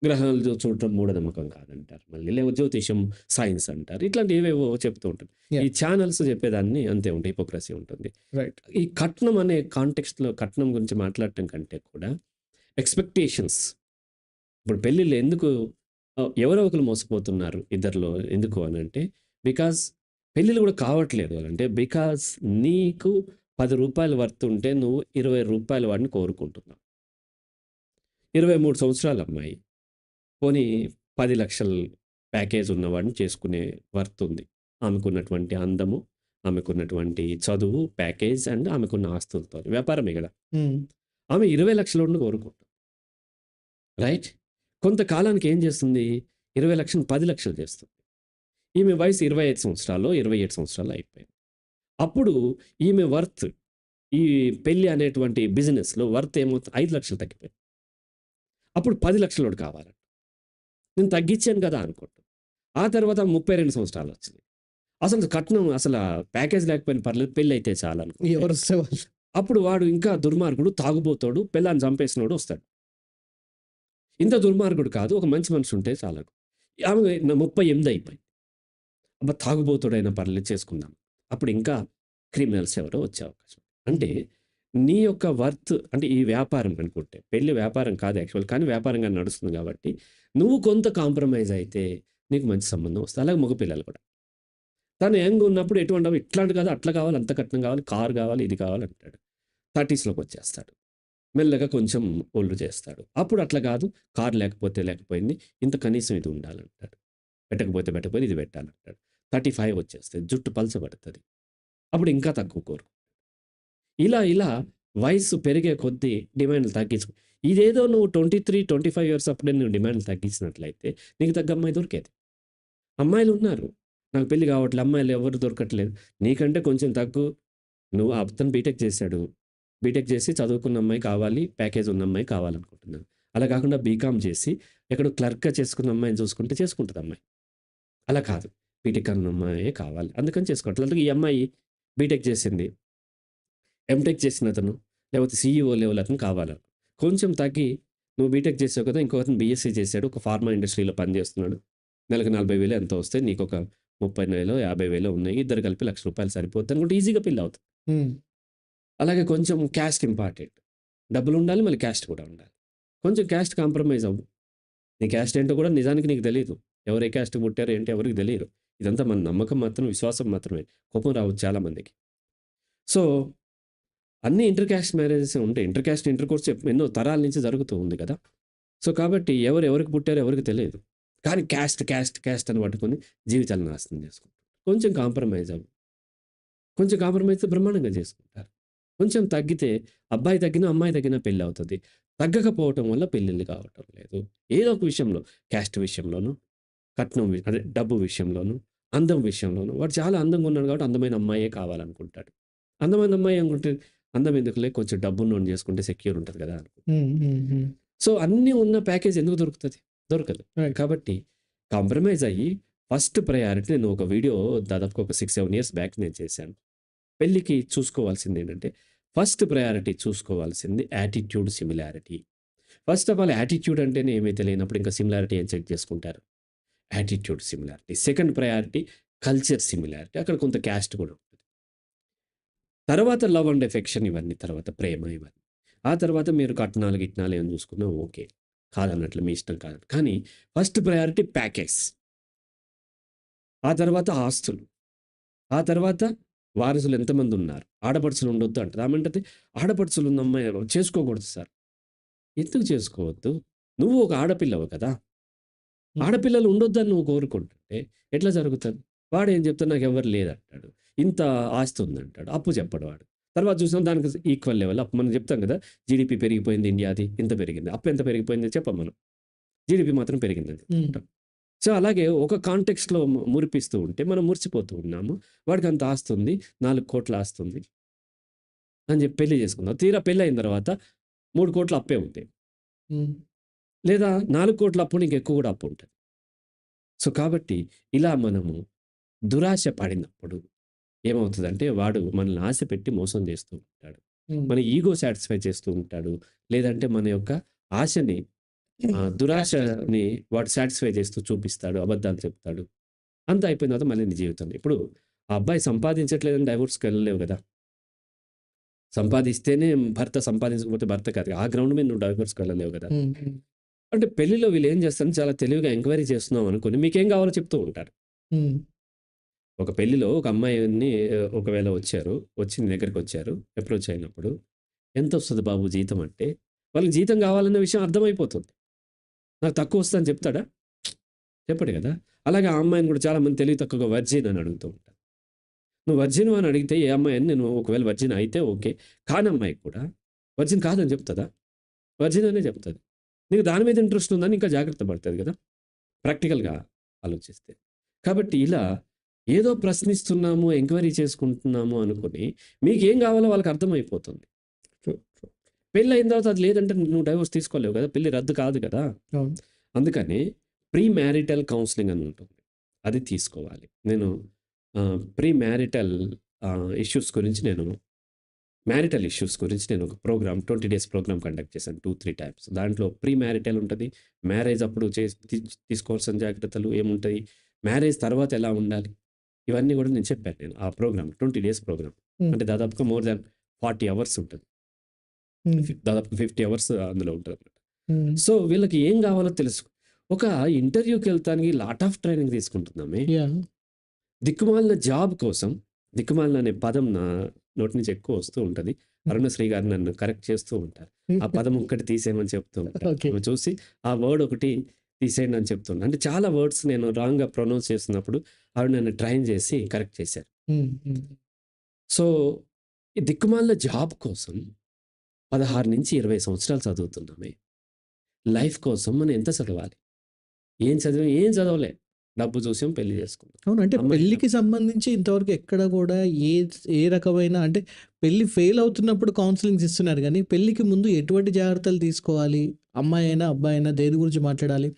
గ్రహాలు చూడటం మూఢనమ్మకం కాదంటారు. మళ్ళీ లేకపోతే జ్యోతిష్యం సైన్స్ అంటారు. ఇట్లాంటివి ఏవేవో చెప్తూ ఉంటారు. ఈ యాహ్! ఛానెల్స్ చెప్పేదాన్ని అంతే ఉంటాయి. హిపోక్రసీ ఉంటుంది. రైట్. ఈ కట్నం అనే కాంటెక్స్ట్‌లో కట్నం గురించి మాట్లాడటం కంటే కూడా ఎక్స్‌పెక్టేషన్స్ ఇప్పుడు పెళ్ళిళ్ళు ఎందుకు ఎవరో ఒకరు మోసపోతున్నారు ఇద్దరిలో ఎందుకు అనంటే బికాజ్ పెళ్ళిళ్ళు కూడా కావట్లేదు అంటే బికాజ్ నీకు ₹10 వర్త్ ఉంటే నువ్వు ₹20 వాడిని కోరుకుంటున్నావు. 23 సంవత్సరాల అమ్మాయి. పోనీ 10,00,000 ప్యాకేజ్ ఉన్నవాడిని చేసుకునే వర్త్ ఉంది. ఆమెకున్నటువంటి అందము, ఆమెకున్నటువంటి చదువు, ప్యాకేజ్ అండ్ ఆమెకున్న ఆస్తులతోని. వ్యాపారమే గదా! హ్మ్. ఆమె 20,00,000 కోరుకుంటుంది. రైట్? కొంతకాలానికి ఏం చేస్తుంది? 20,00,000 10,00,000 చేస్తుంది. ఈమె వయసు 25 సంవత్సరాలో, 27 సంవత్సరాలో అయిపోయింది. అప్పుడు ఈమె వర్త్ ఈ పెళ్లి అనేటువంటి బిజినెస్‌లో వర్త్ ఏమవుతుంది? 5,00,000 తగ్గిపోయింది. అప్పుడు 10,00,000 కావాలంట. నేను తగ్గించాను కదా అనుకుంటాం. ఆ తర్వాత 32 సంవత్సరాలొచ్చినాయి. అసలు కట్నం ప్యాకేజ్ లేకపోయినా పర్లేదు పెళ్లయితే చాలనుకుంటే. ఎవరొస్తే వాళ్ళు. అప్పుడు వాడు ఇంకా దుర్మార్గుడు, తాగుబోతోడు, పెళ్ళాన్ని చంపేసినోడు వస్తాడు. ఇంత దుర్మార్గుడు కాదు. ఒక మంచి మనిషి ఉంటే చాలు. ఆమె 38 అయిపోయింది. అబ్బా! తాగుబోతుడైనా పర్లేదు చేసుకుందాం. అప్పుడు ఇంకా క్రిమినల్స్ ఎవరో వచ్చే అవకాశం. అంటే నీ యొక్క వర్త్ అంటే ఈ వ్యాపారం అనుకుంటే, పెళ్లి వ్యాపారం కాదు యాక్చువల్ కానీ వ్యాపారంగా నడుస్తుంది కాబట్టి, నువ్వు కొంత కాంప్రమైజ్ అయితే నీకు మంచి సంబంధం వస్తది. అలాగే మగ పిల్లలు కూడా. తను యంగ్ ఉన్నప్పుడు ఎటువంటివి ఇట్లాంటి కాదు, అట్లా కావాలి, అంత కట్నం కావాలి, కార్ కావాలి, ఇది కావాలి అంటాడు. 30స్‌లోకి వచ్చేస్తాడు. మెల్లగా కొంచెం ఓల్డ్ చేస్తాడు. అప్పుడు అట్లా కాదు, కార్ లేకపోతే లేకపోయింది. ఇంత కనీసం ఇది ఉండాలంటాడు. పెట్టకపోతే పెట్టకపోయింది ఇది పెట్టాలంటాడు. 35 వచ్చేస్తది. జుట్టు పలచబడతది. అప్పుడు ఇంకా తక్కువ కోరు. ఇలా వయస్సు పెరిగే కొద్దీ డిమాండ్‌లు తగ్గించుకో ఇదేదో నువ్వు 23, 25 ఇయర్స్ అప్పుడే నువ్వు డిమాండ్‌లు తగ్గించినట్లయితే నీకు తగ్గ అమ్మాయి దొరికేది. అమ్మాయిలున్నారు. నాకు పెళ్లి కావట్లే, అమ్మాయిలు ఎవరు దొరకట్లేదు. నీకంటే కొంచెం తక్కువ నువ్వు అతను బీటెక్ చేశాడు. బీటెక్ చేసి చదువుకున్న అమ్మాయి కావాలి, ప్యాకేజ్ ఉన్న అమ్మాయి కావాలనుకుంటున్నాను. అలా కాకుండా బీకామ్ చేసి ఎక్కడో క్లర్క్‌గా చేసుకున్న అమ్మాయిని చూసుకుంటే చేసుకుంటది అమ్మాయి. అలా కాదు. బీటెక్ అన్న అమ్మాయే కావాలి. అందుకని చేసుకోవట్లేదు. ఈ అమ్మాయి బీటెక్ చేసింది. ఎంటెక్ చేసిన అతను, లేకపోతే సీఈఓ లెవెల్ అతను కావాలి. కొంచెం తగ్గి నువ్వు బీటెక్ చేసావు కదా! ఇంకో అతను బీఎస్సీ చేసాడు. ఒక ఫార్మా ఇండస్ట్రీలో పనిచేస్తున్నాడు. నెలకు 40,000 ఎంతో వస్తాయి. నీకొక 30,000 50,000 ఉన్నాయి. ఇద్దరు కలిపి రూ. 1,00,000 సరిపోద్ది అనుకుంటే ఈజీగా పెళ్లవుతది. హ్మ్. అలాగే కొంచెం క్యాస్ట్ ఇంపార్టెంట్. డబ్బులుండాలి, మళ్ళీ క్యాస్ట్ కూడా ఉండాలి. కొంచెం క్యాస్ట్ కాంప్రమైజ్ అవ్వు. నీ క్యాస్ట్ ఏంటో కూడా నిజానికి నీకు తెలీదు. ఎవరు ఏ క్యాస్ట్ పుట్టారో ఏంటి ఎవరికీ తెలీదు. ఇదంతా మన నమ్మకం మాత్రం, విశ్వాసం మాత్రమే. కోపం రావచ్చు చాలా మందికి. సో, అన్నీ ఇంటర్ క్యాస్ట్ మ్యారేజెసే ఉంటాయి. ఇంటర్ క్యాస్ట్, ఇంటర్ కోర్స్ ఎన్నో తరాల నుంచి జరుగుతూ ఉంది కదా! సో, కాబట్టి ఎవరు ఎవరికి పుట్టారో ఎవరికీ తెలియదు. కానీ క్యాస్ట్ అని పట్టుకొని జీవితాలను నాశనం చేసుకుంటారు. కొంచెం కాంప్రమైజ్ అవ్వు. కొంచెం కాంప్రమైజ్ అయితే బ్రహ్మాండంగా చేసుకుంటారు. కొంచెం తగ్గితే అబ్బాయి తగ్గినా, అమ్మాయి తగ్గినా పెళ్లవుతది. తగ్గకపోవటం వల్ల పెళ్ళిళ్ళు కావటం లేదు. ఏదో ఒక విషయంలో క్యాస్ట్ విషయంలోనూ, కట్నం అదే డబ్బు విషయంలోనూ, అందం విషయంలోనూ వాడు చాలా అందంగా ఉన్నాడు కాబట్టి అందమైన అమ్మాయే కావాలనుకుంటాడు. అందమైన అమ్మాయి అనుకుంటే అందం ఎందుకులే కొంచెం డబ్బున్నోడిని చేసుకుంటే సెక్యూర్ ఉంటది కదా! హ్మ్. హ్మ్. హ్మ్. సో, అన్నీ ఉన్న ప్యాకేజ్ ఎందుకు దొరుకుతది? దొరకదు. రైట్. కాబట్టి కాంప్రమైజ్ అయ్యి ఫస్ట్ ప్రయారిటీ నేను ఒక వీడియో దాదాపుగా ఒక 6, 7 ఇయర్స్ బ్యాక్ నేను చేశాను. పెళ్ళికి చూసుకోవాల్సిందేంటంటే ఫస్ట్ ప్రయారిటీ చూసుకోవాల్సింది attitude similarity. First of all attitude అంటేనే ఏమీ తెలియనప్పుడు ఇంకా సిమిలారిటీ ఏం చెక్ చేసుకుంటారు? Attitude similarity. Second priority culture similarity. అక్కడ కొంత క్యాస్ట్ కూడా ఉంటుంది. తర్వాత లవ్ అండ్ ఎఫెక్షన్ ఇవన్నీ తర్వాత ప్రేమ ఇవన్నీ. ఆ తర్వాత మీరు కట్నాలు, గిట్నాలు ఏం చూసుకున్నా ఓకే. కాదన్నట్లు మీ ఇష్టం కాదు. కానీ ఫస్ట్ ప్రయారిటీ ప్యాకేజ్. ఆ తర్వాత ఆస్తులు. ఆ తర్వాత వారసులు ఎంతమంది ఉన్నారు? ఆడపడుచులు ఉండొద్దు అంటది. ఆమెంటది ఆడపడుచులు ఉన్న అమ్మాయి చేసుకోకూడదు సార్. ఎందుకు చేసుకోవద్దు? నువ్వు ఒక ఆడపిల్లవు కదా! హ్మ్. ఆడపిల్లలు ఉండొద్దని నువ్వు కోరుకుంటుంటే ఎట్లా జరుగుతది? వాడేం చెప్తాడు నాకెవ్వరు లేదంటాడు. ఇంత ఆస్తి ఉందంటాడు. అప్పు చెప్పడు వాడు. తర్వాత చూసినాం దానికి ఈక్వల్ లెవెల్ అప్పు మనం చెప్తాం కదా! జీడీపీ పెరిగిపోయింది ఇండియాది. ఇంత పెరిగింది. అప్పు ఎంత పెరిగిపోయిందో చెప్పం మనం. జీడీపీ మాత్రం పెరిగిందని హ్మ్. చెప్తాం. సో, అలాగే ఒక కాంటెక్స్ట్‌లో మురిపిస్తూ ఉంటే మనం మురిసిపోతూ ఉన్నాము. వాడికి అంత ఆస్తుంది. 4,00,00,000 ఆస్తుంది అని చెప్పి పెళ్లి చేసుకున్నాం. తీరా పెళ్లయిన తర్వాత 3,00,00,000 అప్పే ఉంది. హ్మ్. లేదా 4,00,00,000 అప్పు నీకు ఎక్కువ కూడా అప్పు ఉంటది. సో, కాబట్టి ఇలా మనము దురాశ పడినప్పుడు ఏమవుతదంటే వాడు మనల్ని ఆశ పెట్టి మోసం చేస్తూ ఉంటాడు. హ్మ్. మన ఈగో సాటిస్ఫై చేస్తూ ఉంటాడు. లేదంటే మన యొక్క ఆశని దురాశని వాడు సాటిస్ఫై చేస్తూ చూపిస్తాడు. అబద్ధాలు చెప్తాడు. అంతా అయిపోయిన తర్వాత మళ్ళీ నీ జీవితం. ఇప్పుడు ఆ అబ్బాయి సంపాదించట్లేదని డైవోర్స్‌కి వెళ్ళలేవు గదా! సంపాదిస్తేనే భర్త, సంపాదించకపోతే భర్త కాదు. ఆ గ్రౌండ్ మీద నువ్వు డైవోర్స్‌కి వెళ్ళలేవు గదా! హ్మ్. హ్మ్. అంటే పెళ్లిలో వీళ్ళు ఏం చేస్తారంటే చాలా తెలివిగా ఎంక్వైరీ చేస్తున్నాం అనుకోని మీకేం కావాలో చెప్తూ ఉంటారు. హ్మ్. ఒక పెళ్లిలో ఒక అమ్మాయిని ఒకవేళ వచ్చారు. వచ్చి నీ దగ్గరికొచ్చారు. అప్రోచ్ అయినప్పుడు ఎంతొస్తది బాబు జీతం అంటే, వాళ్ళకి జీతం కావాలన్న విషయం అర్థమైపోతుంది. నాకు తక్కువొస్తదని చెప్తాడా? చెప్పడు గదా! అలాగే ఆ అమ్మాయిని కూడా చాలామంది తెలివి తక్కువగా వర్జిన్ అని అడుగుతూ ఉంటారు. నువ్వు వర్జిన్ అని అడిగితే ఏ అమ్మాయి అని నేను ఒకవేళ వర్జిన్ అయితే ఓకే. కాని అమ్మాయి కూడా వర్జిన్ కాదని చెప్తదా? వర్జిన్ అనే చెప్తది. నీకు దాని మీద ఇంట్రెస్ట్ ఉందని ఇంకా జాగ్రత్త పడతది గదా! ప్రాక్టికల్‌గా ఆలోచిస్తే. కాబట్టి ఇలా ఏదో ప్రశ్నిస్తున్నాము, ఎంక్వైరీ చేసుకుంటున్నాము అనుకోని మీకేం కావాలో వాళ్ళకి అర్థమైపోతుంది. ట్రూ. ట్రూ. పెళ్లయిన తర్వాత అది లేదంటే నువ్వు డైవోర్స్ తీసుకోలేవు గదా! పెళ్లి రద్దు కాదు గదా! అవును. అందుకని ప్రీ మ్యారిటల్ కౌన్సెలింగ్ అని ఉంటుంది. అది తీసుకోవాలి. నేను ప్రీ మ్యారిటల్ ఇష్యూస్ గురించి నేను మ్యారిటల్ ఇష్యూస్ గురించి నేను ఒక ప్రోగ్రామ్ 20 డేస్ ప్రోగ్రామ్ కండక్ట్ చేశాను 2-3 టైమ్స్. దాంట్లో ప్రీ మ్యారిటల్ ఉంటది. మ్యారేజ్ అప్పుడు తీసుకోవాల్సిన జాగ్రత్తలు ఏముంటాయి? మ్యారేజ్ తర్వాత ఎలా ఉండాలి? ఇవన్నీ కూడా నేను చెప్పాను నేను ఆ ప్రోగ్రామ్ 20 డేస్ ప్రోగ్రామ్. హ్మ్. అంటే దాదాపుగా మోర్ దాన్ 40 అవర్స్ ఉంటది. హ్మ్. దాదాపు 50 అవర్స్ అందులో ఉంటదనమాట. హ్మ్. సో, వీళ్ళకి ఏం కావాలో తెలుసు. ఒక ఇంటర్వ్యూకెళ్తానికి లాట్ ఆఫ్ ట్రైనింగ్ తీసుకుంటున్నామే. యాహ్! దిక్కుమాలిన జాబ్ కోసం, దిక్కుమాలిన అనే పదం నా నోటి నుంచి ఎక్కువ వస్తూ ఉంటది. అరుణశ్రీ గారు నన్ను కరెక్ట్ చేస్తూ ఉంటారు. ఆ పదం ఒక్కటి తీసేయమని చెప్తూ ఉంటారు. ఓకే. ఆమె చూసి ఆ వర్డ్ ఒకటి తీసేయండి అని చెప్తున్నా. అంటే చాలా వర్డ్స్ నేను రాంగ్‌గా ప్రొనౌన్స్ చేస్తున్నప్పుడు ఆవిడ నన్ను ట్రైన్ చేసి కరెక్ట్ చేశారు. హ్మ్. హ్మ్. సో, ఈ దిక్కుమాలిన జాబ్ కోసం 16-20 సంవత్సరాలు చదువుతున్నామే. లైఫ్ కోసం మనం ఎంత చదవాలి? ఏం చదవలే. డబ్బు చూసాం, పెళ్లి చేసుకున్నాం. అవును. అంటే అమ్మాయి పెళ్ళికి సంబంధించి ఇంతవరకు ఎక్కడ గూడా ఏ ఏ రకమైన అంటే పెళ్లి ఫెయిల్ అవుతున్నప్పుడు కౌన్సెలింగ్స్ ఇస్తున్నారు గానీ, పెళ్ళికి ముందు ఎటువంటి జాగ్రత్తలు తీసుకోవాలి? అమ్మాయైనా, అబ్బాయైనా దేని గురించి మాట్లాడాలి?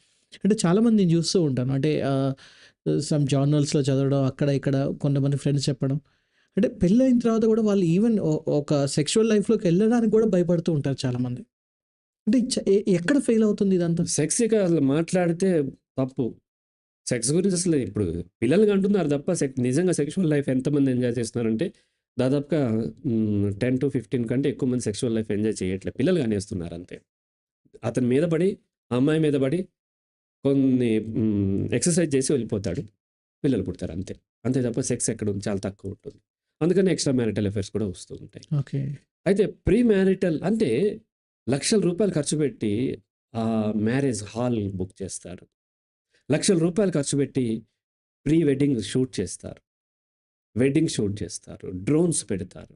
అంటే చాలామంది నేను చూస్తూ ఉంటాను. అంటే సమ్ జర్నల్స్‌లో చదవడం, అక్కడ ఇక్కడ కొంతమంది ఫ్రెండ్స్ చెప్పడం. అంటే పెళ్ళయిన తర్వాత గూడా వాళ్ళు ఈవెన్ ఒక సెక్షువల్ లైఫ్‌లోకి ఎళ్ళడానికి గూడా భయపడుతూ ఉంటారు చాలామంది. అంటే ఎక్కడ ఫెయిల్ అవుతుంది ఇదంతా? సెక్సీగా అసలు మాట్లాడితే తప్పు. సెక్స్ గురించి అసలు ఇప్పుడు పిల్లలుగా అంటున్నారు తప్ప నిజంగా సెక్షువల్ లైఫ్ ఎంతమంది ఎంజాయ్ చేస్తున్నారంటే దాదాపుగా 10-15 కంటే ఎక్కువ మంది సెక్షువల్ లైఫ్ ఎంజాయ్ చేయట్లేదు. పిల్లలు కానేస్తున్నారు అంతే. అతని మీద పడి, ఆ అమ్మాయి మీద పడి కొన్ని ఎక్సర్సైజ్ చేసి వెళ్ళిపోతాడు. పిల్లలు పుడతారు అంతే. అంతే తప్ప సెక్స్ ఎక్కడుంది చాలా తక్కువ ఉంటుంది. అందుకని ఎక్స్‌ట్రా మ్యారిటల్ అఫైర్స్ కూడా వస్తూ ఉంటాయి. ఓకే. అయితే ప్రీ మ్యారిటల్ అంటే లక్షల రూపాయలు ఖర్చు పెట్టి మ్యారేజ్ హాల్ బుక్ చేస్తారు. లక్షల రూపాయలు ఖర్చు పెట్టి ప్రీ వెడ్డింగ్ షూట్ చేస్తారు. వెడ్డింగ్ షూట్ చేస్తారు. డ్రోన్స్ పెడతారు.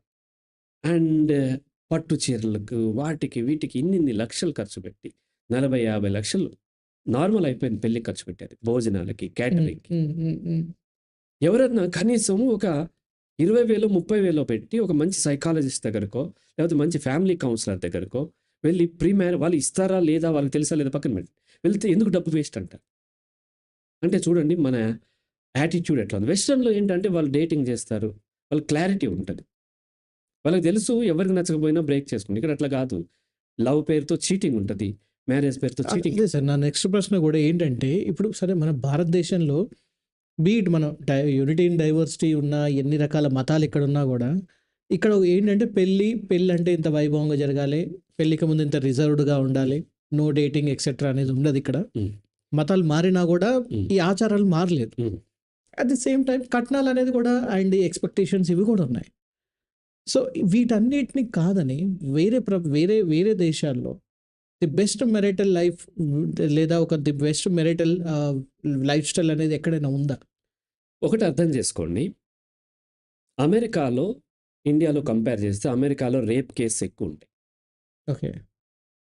అండ్ పట్టు చీరలకు వాటికి వీటికి ఇన్నిన్ని లక్షలు ఖర్చు పెట్టి 40-50 లక్షలు నార్మల్ అయిపోయింది పెళ్ళికి ఖర్చు పెట్టేది. భోజనాలకి, హ్మ్. క్యాటరింగ్‌కి. హ్మ్. హ్మ్. హ్మ్. ఎవరన్నా కనీసం ఒక 20,000, 30,000 పెట్టి ఒక మంచి సైకాలజిస్ట్ దగ్గరకో, లేకపోతే మంచి ఫ్యామిలీ కౌన్సిలర్ దగ్గరకో వెళ్ళి వాళ్ళు ఇస్తారా లేదా వాళ్ళకి తెలుసా లేదా పక్కన పెట్టి. వెళ్తే ఎందుకు డబ్బు వేస్ట్ అంటారు. అంటే చూడండి మన యాటిట్యూడ్ ఎట్లా ఉంది. వెస్టర్న్‌లో ఏంటంటే వాళ్ళు డేటింగ్ చేస్తారు. వాళ్ళకి క్లారిటీ ఉంటది. వాళ్ళకి తెలుసు ఎవరికి నచ్చకపోయినా బ్రేక్ చేసుకుంటారు. ఇక్కడ అట్లా కాదు. లవ్ పేరుతో చీటింగ్ ఉంటది. మ్యారేజ్ పేరుతో చీటింగ్. అదే సార్. నా నెక్స్ట్ ప్రశ్న గూడా ఏంటంటే, ఇప్పుడు సరే మన భారతదేశంలో మనం యూనిటీ ఇన్ డైవర్సిటీ ఉన్న ఎన్ని రకాల మతాలు ఇక్కడున్నా గూడా, ఇక్కడ ఏంటంటే పెళ్ళంటే ఇంత వైభవంగా జరగాలి. పెళ్ళికి ముందు ఇంత రిజర్వ్డ్‌గా ఉండాలి. నో డేటింగ్ ఎక్సెట్రా అనేది ఉండదిక్కడ. హ్మ్. మతాలు మారినా గూడా హ్మ్. ఈ ఆచారాలు మారలేదు. హ్మ్. అట్ ది సేమ్ టైమ్ కట్నాలనేది గూడా అండ్ ఈ ఎక్స్‌పెక్టేషన్స్ ఇవి గూడా ఉన్నాయి. సో, వీటన్నిటిని కాదని వేరే దేశాల్లో ది బెస్ట్ మెరైటల్ లైఫ్ లేదా ఒక the best marital life style అనేది ఎక్కడైనా ఉందా? ఒకటి అర్థం చేసుకోండి. అమెరికాలో, ఇండియాలో కంపేర్ చేస్తే అమెరికాలో రేప్ కేసెస్ ఎక్కువుంటాయి. ఓకే.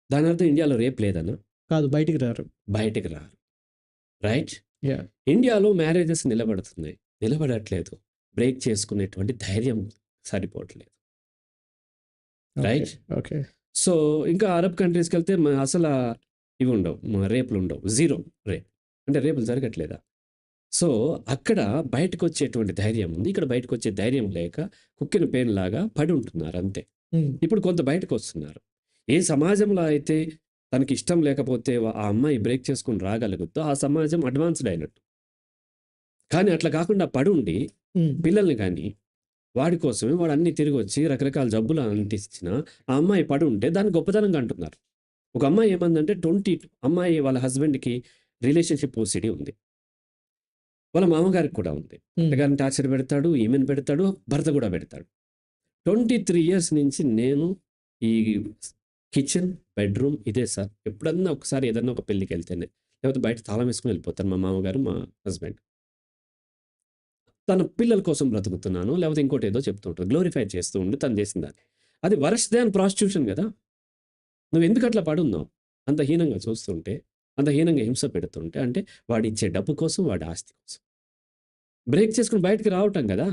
దాని అర్థం ఇండియాలో రేప్ లేదనా? కాదు బయటికి రారు. బయటికి రారు. రైట్? యాహ్! ఇండియాలో మ్యారేజెస్ నిలబడుతున్నాయి. నిలబడట్లేదు. బ్రేక్ చేసుకునేటువంటి ధైర్యం సరిపోవట్లేదు. ఓకే. రైట్? ఓకే. సో, ఇంకా అరబ్ కంట్రీస్‌కెళ్తే అసల ఇవి ఉండవు. రేపులుండవు. Zero rape. అంటే రేపులు జరగట్లేదా? సో, అక్కడ బయటకొచ్చేటువంటి ధైర్యం ఉంది. ఇక్కడ బయటకొచ్చే ధైర్యం లేక కుక్కిన పేనులాగా పడి ఉంటున్నారు అంతే. హ్మ్. ఇప్పుడు కొంత బయటకొస్తున్నారు. ఏ సమాజంలో అయితే తనకిష్టం లేకపోతే ఆ అమ్మాయి బ్రేక్ చేసుకొని రాగలుగుద్దో ఆ సమాజం అడ్వాన్స్‌డ్ అయినట్టు. కానీ అట్లా కాకుండా పడుండి హ్మ్. పిల్లల్ని గాని వాడి కోసమే వాడు అన్నీ తిరిగొచ్చి రకరకాల జబ్బులు అంటించినా ఆ అమ్మాయి పడుంటే దాన్ని గొప్పతనంగా అంటున్నారు. ఒక అమ్మాయి ఏమందంటే అమ్మాయి వాళ్ళ హస్బెండ్‌కి రిలేషన్‌షిప్ ఓసీడీ ఉంది. వాళ్ళ మామగారికి కూడా ఉంది. హ్మ్. అత్తగారిని టార్చర్ పెడతాడు, ఈమెను పెడతాడు, భర్త కూడా పెడతాడు. 23 ఇయర్స్ నుంచి నేను ఈ కిచెన్, బెడ్‌రూమ్ ఇదే సార్. ఎప్పుడన్నా ఒకసారి ఏదన్నా ఒక పెళ్ళికెళ్తేనే. లేకపోతే బయట తాళం వేసుకొని వెళ్ళిపోతారు మా మామగారు, మా హస్బెండ్. తన పిల్లల కోసం బ్రతుకుతున్నాను. లేకపోతే ఇంకోటేదో చెప్తూ ఉంటాడు. గ్లోరిఫై చేస్తూ ఉండి తను చేసిన దాన్ని. అది వరస్ట్ దాన్ ప్రాస్టిట్యూషన్ గదా! నువ్వెందుకు అట్లా పడున్నావు? అంత హీనంగా చూస్తుంటే, అంత హీనంగా హింస పెడుతుంటే అంటే వాడిచ్చే డబ్బు కోసం, వాడి ఆస్తి కోసం. బ్రేక్ చేసుకొని బయటికి రావటం గదా!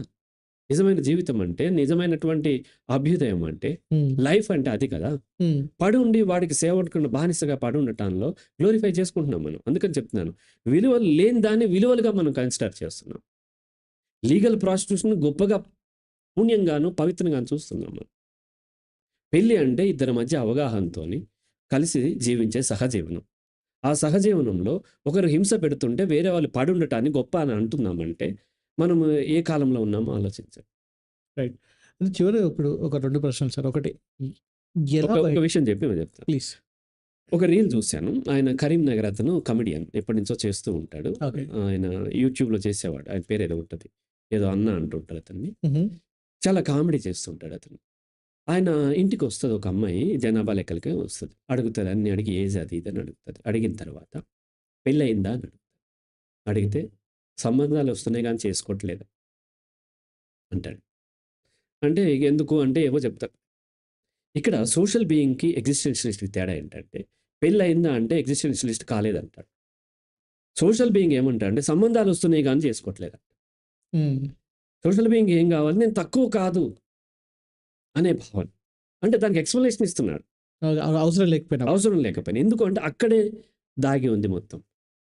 నిజమైన జీవితం అంటే, నిజమైనటువంటి అభ్యుదయం అంటే, హ్మ్. లైఫ్ అంటే అది కదా! హ్మ్. పడుండి వాడికి సేవకుడిని బానిసగా పడుండటంలో గ్లోరిఫై చేసుకుంటున్నాం మనం. అందుకని చెప్తున్నాను. విలువలు లేని దాన్ని విలువలుగా మనం కన్సిడర్ చేస్తున్నాం. లీగల్ ప్రాస్టిట్యూషన్ గొప్పగా పుణ్యంగాను, పవిత్రంగాను చూస్తున్నాం మనం. పెళ్లి అంటే ఇద్దరి మధ్య అవగాహనతోని కలిసి జీవించే సహజీవనం. ఆ సహజీవనంలో ఒకరు హింస పెడుతుంటే వేరే వాళ్ళు పడి ఉండటాన్ని గొప్ప అని అంటున్నామంటే మనము ఏ కాలంలో ఉన్నామో ఆలోచించాలి. రైట్. అది చివరిగా ఇప్పుడు ఒక 2 ప్రశ్నలు సార్. ఒకటి ఎలా ఒక విషయం చెప్పి నేను చెప్తాను. ప్లీజ్. ఒక రీల్ చూశాను. ఆయన కరీంనగర్ అతను కమెడియన్. ఎప్పటినుంచో చేస్తూ ఉంటాడు. ఓకే. ఆయన యూట్యూబ్‌లో చేసేవాడు. ఆయన పేరేదో ఉంటది. ఏదో అన్న అంటుంటారు అతన్ని. హుహు. చాలా కామెడీ చేస్తుంటాడు అతను. ఆయన ఇంటికొస్తది ఒక అమ్మాయి జనాభా లెక్కలకి వస్తది. అడుగుతది అన్నీ అడిగి ఏజ్ అది ఇది అని అడుగుతది. అడిగిన తర్వాత పెళ్లయిందా అని అడుగుతది. అడిగితే సంబంధాలు వస్తున్నాయి గానీ చేసుకోవట్లేదు అంటాడు. అంటే ఎందుకు అంటే ఏవో చెప్తారు. ఇక్కడ సోషల్ బీయింగ్‌కి ఎగ్జిస్టెన్షియలిస్ట్‌కి తేడా ఏంటంటే పెళ్లయిందా అంటే ఎగ్జిస్టెన్షియలిస్ట్ కాలేదంటాడు. సోషల్ బీయింగ్ ఏమంటాడంటే సంబంధాలు వస్తున్నాయి గానీ చేసుకోవట్లేదు. హ్మ్. సోషల్ బీయింగ్ ఏం కావాలి? నేను తక్కువ కాదు అనే భావన. అంటే దానికి ఎక్స్‌ప్లనేషన్ ఇస్తున్నాడు. అవసరం లేకపోయినా. అవసరం లేకపోయినా. ఎందుకు అంటే అక్కడే దాగి ఉంది మొత్తం.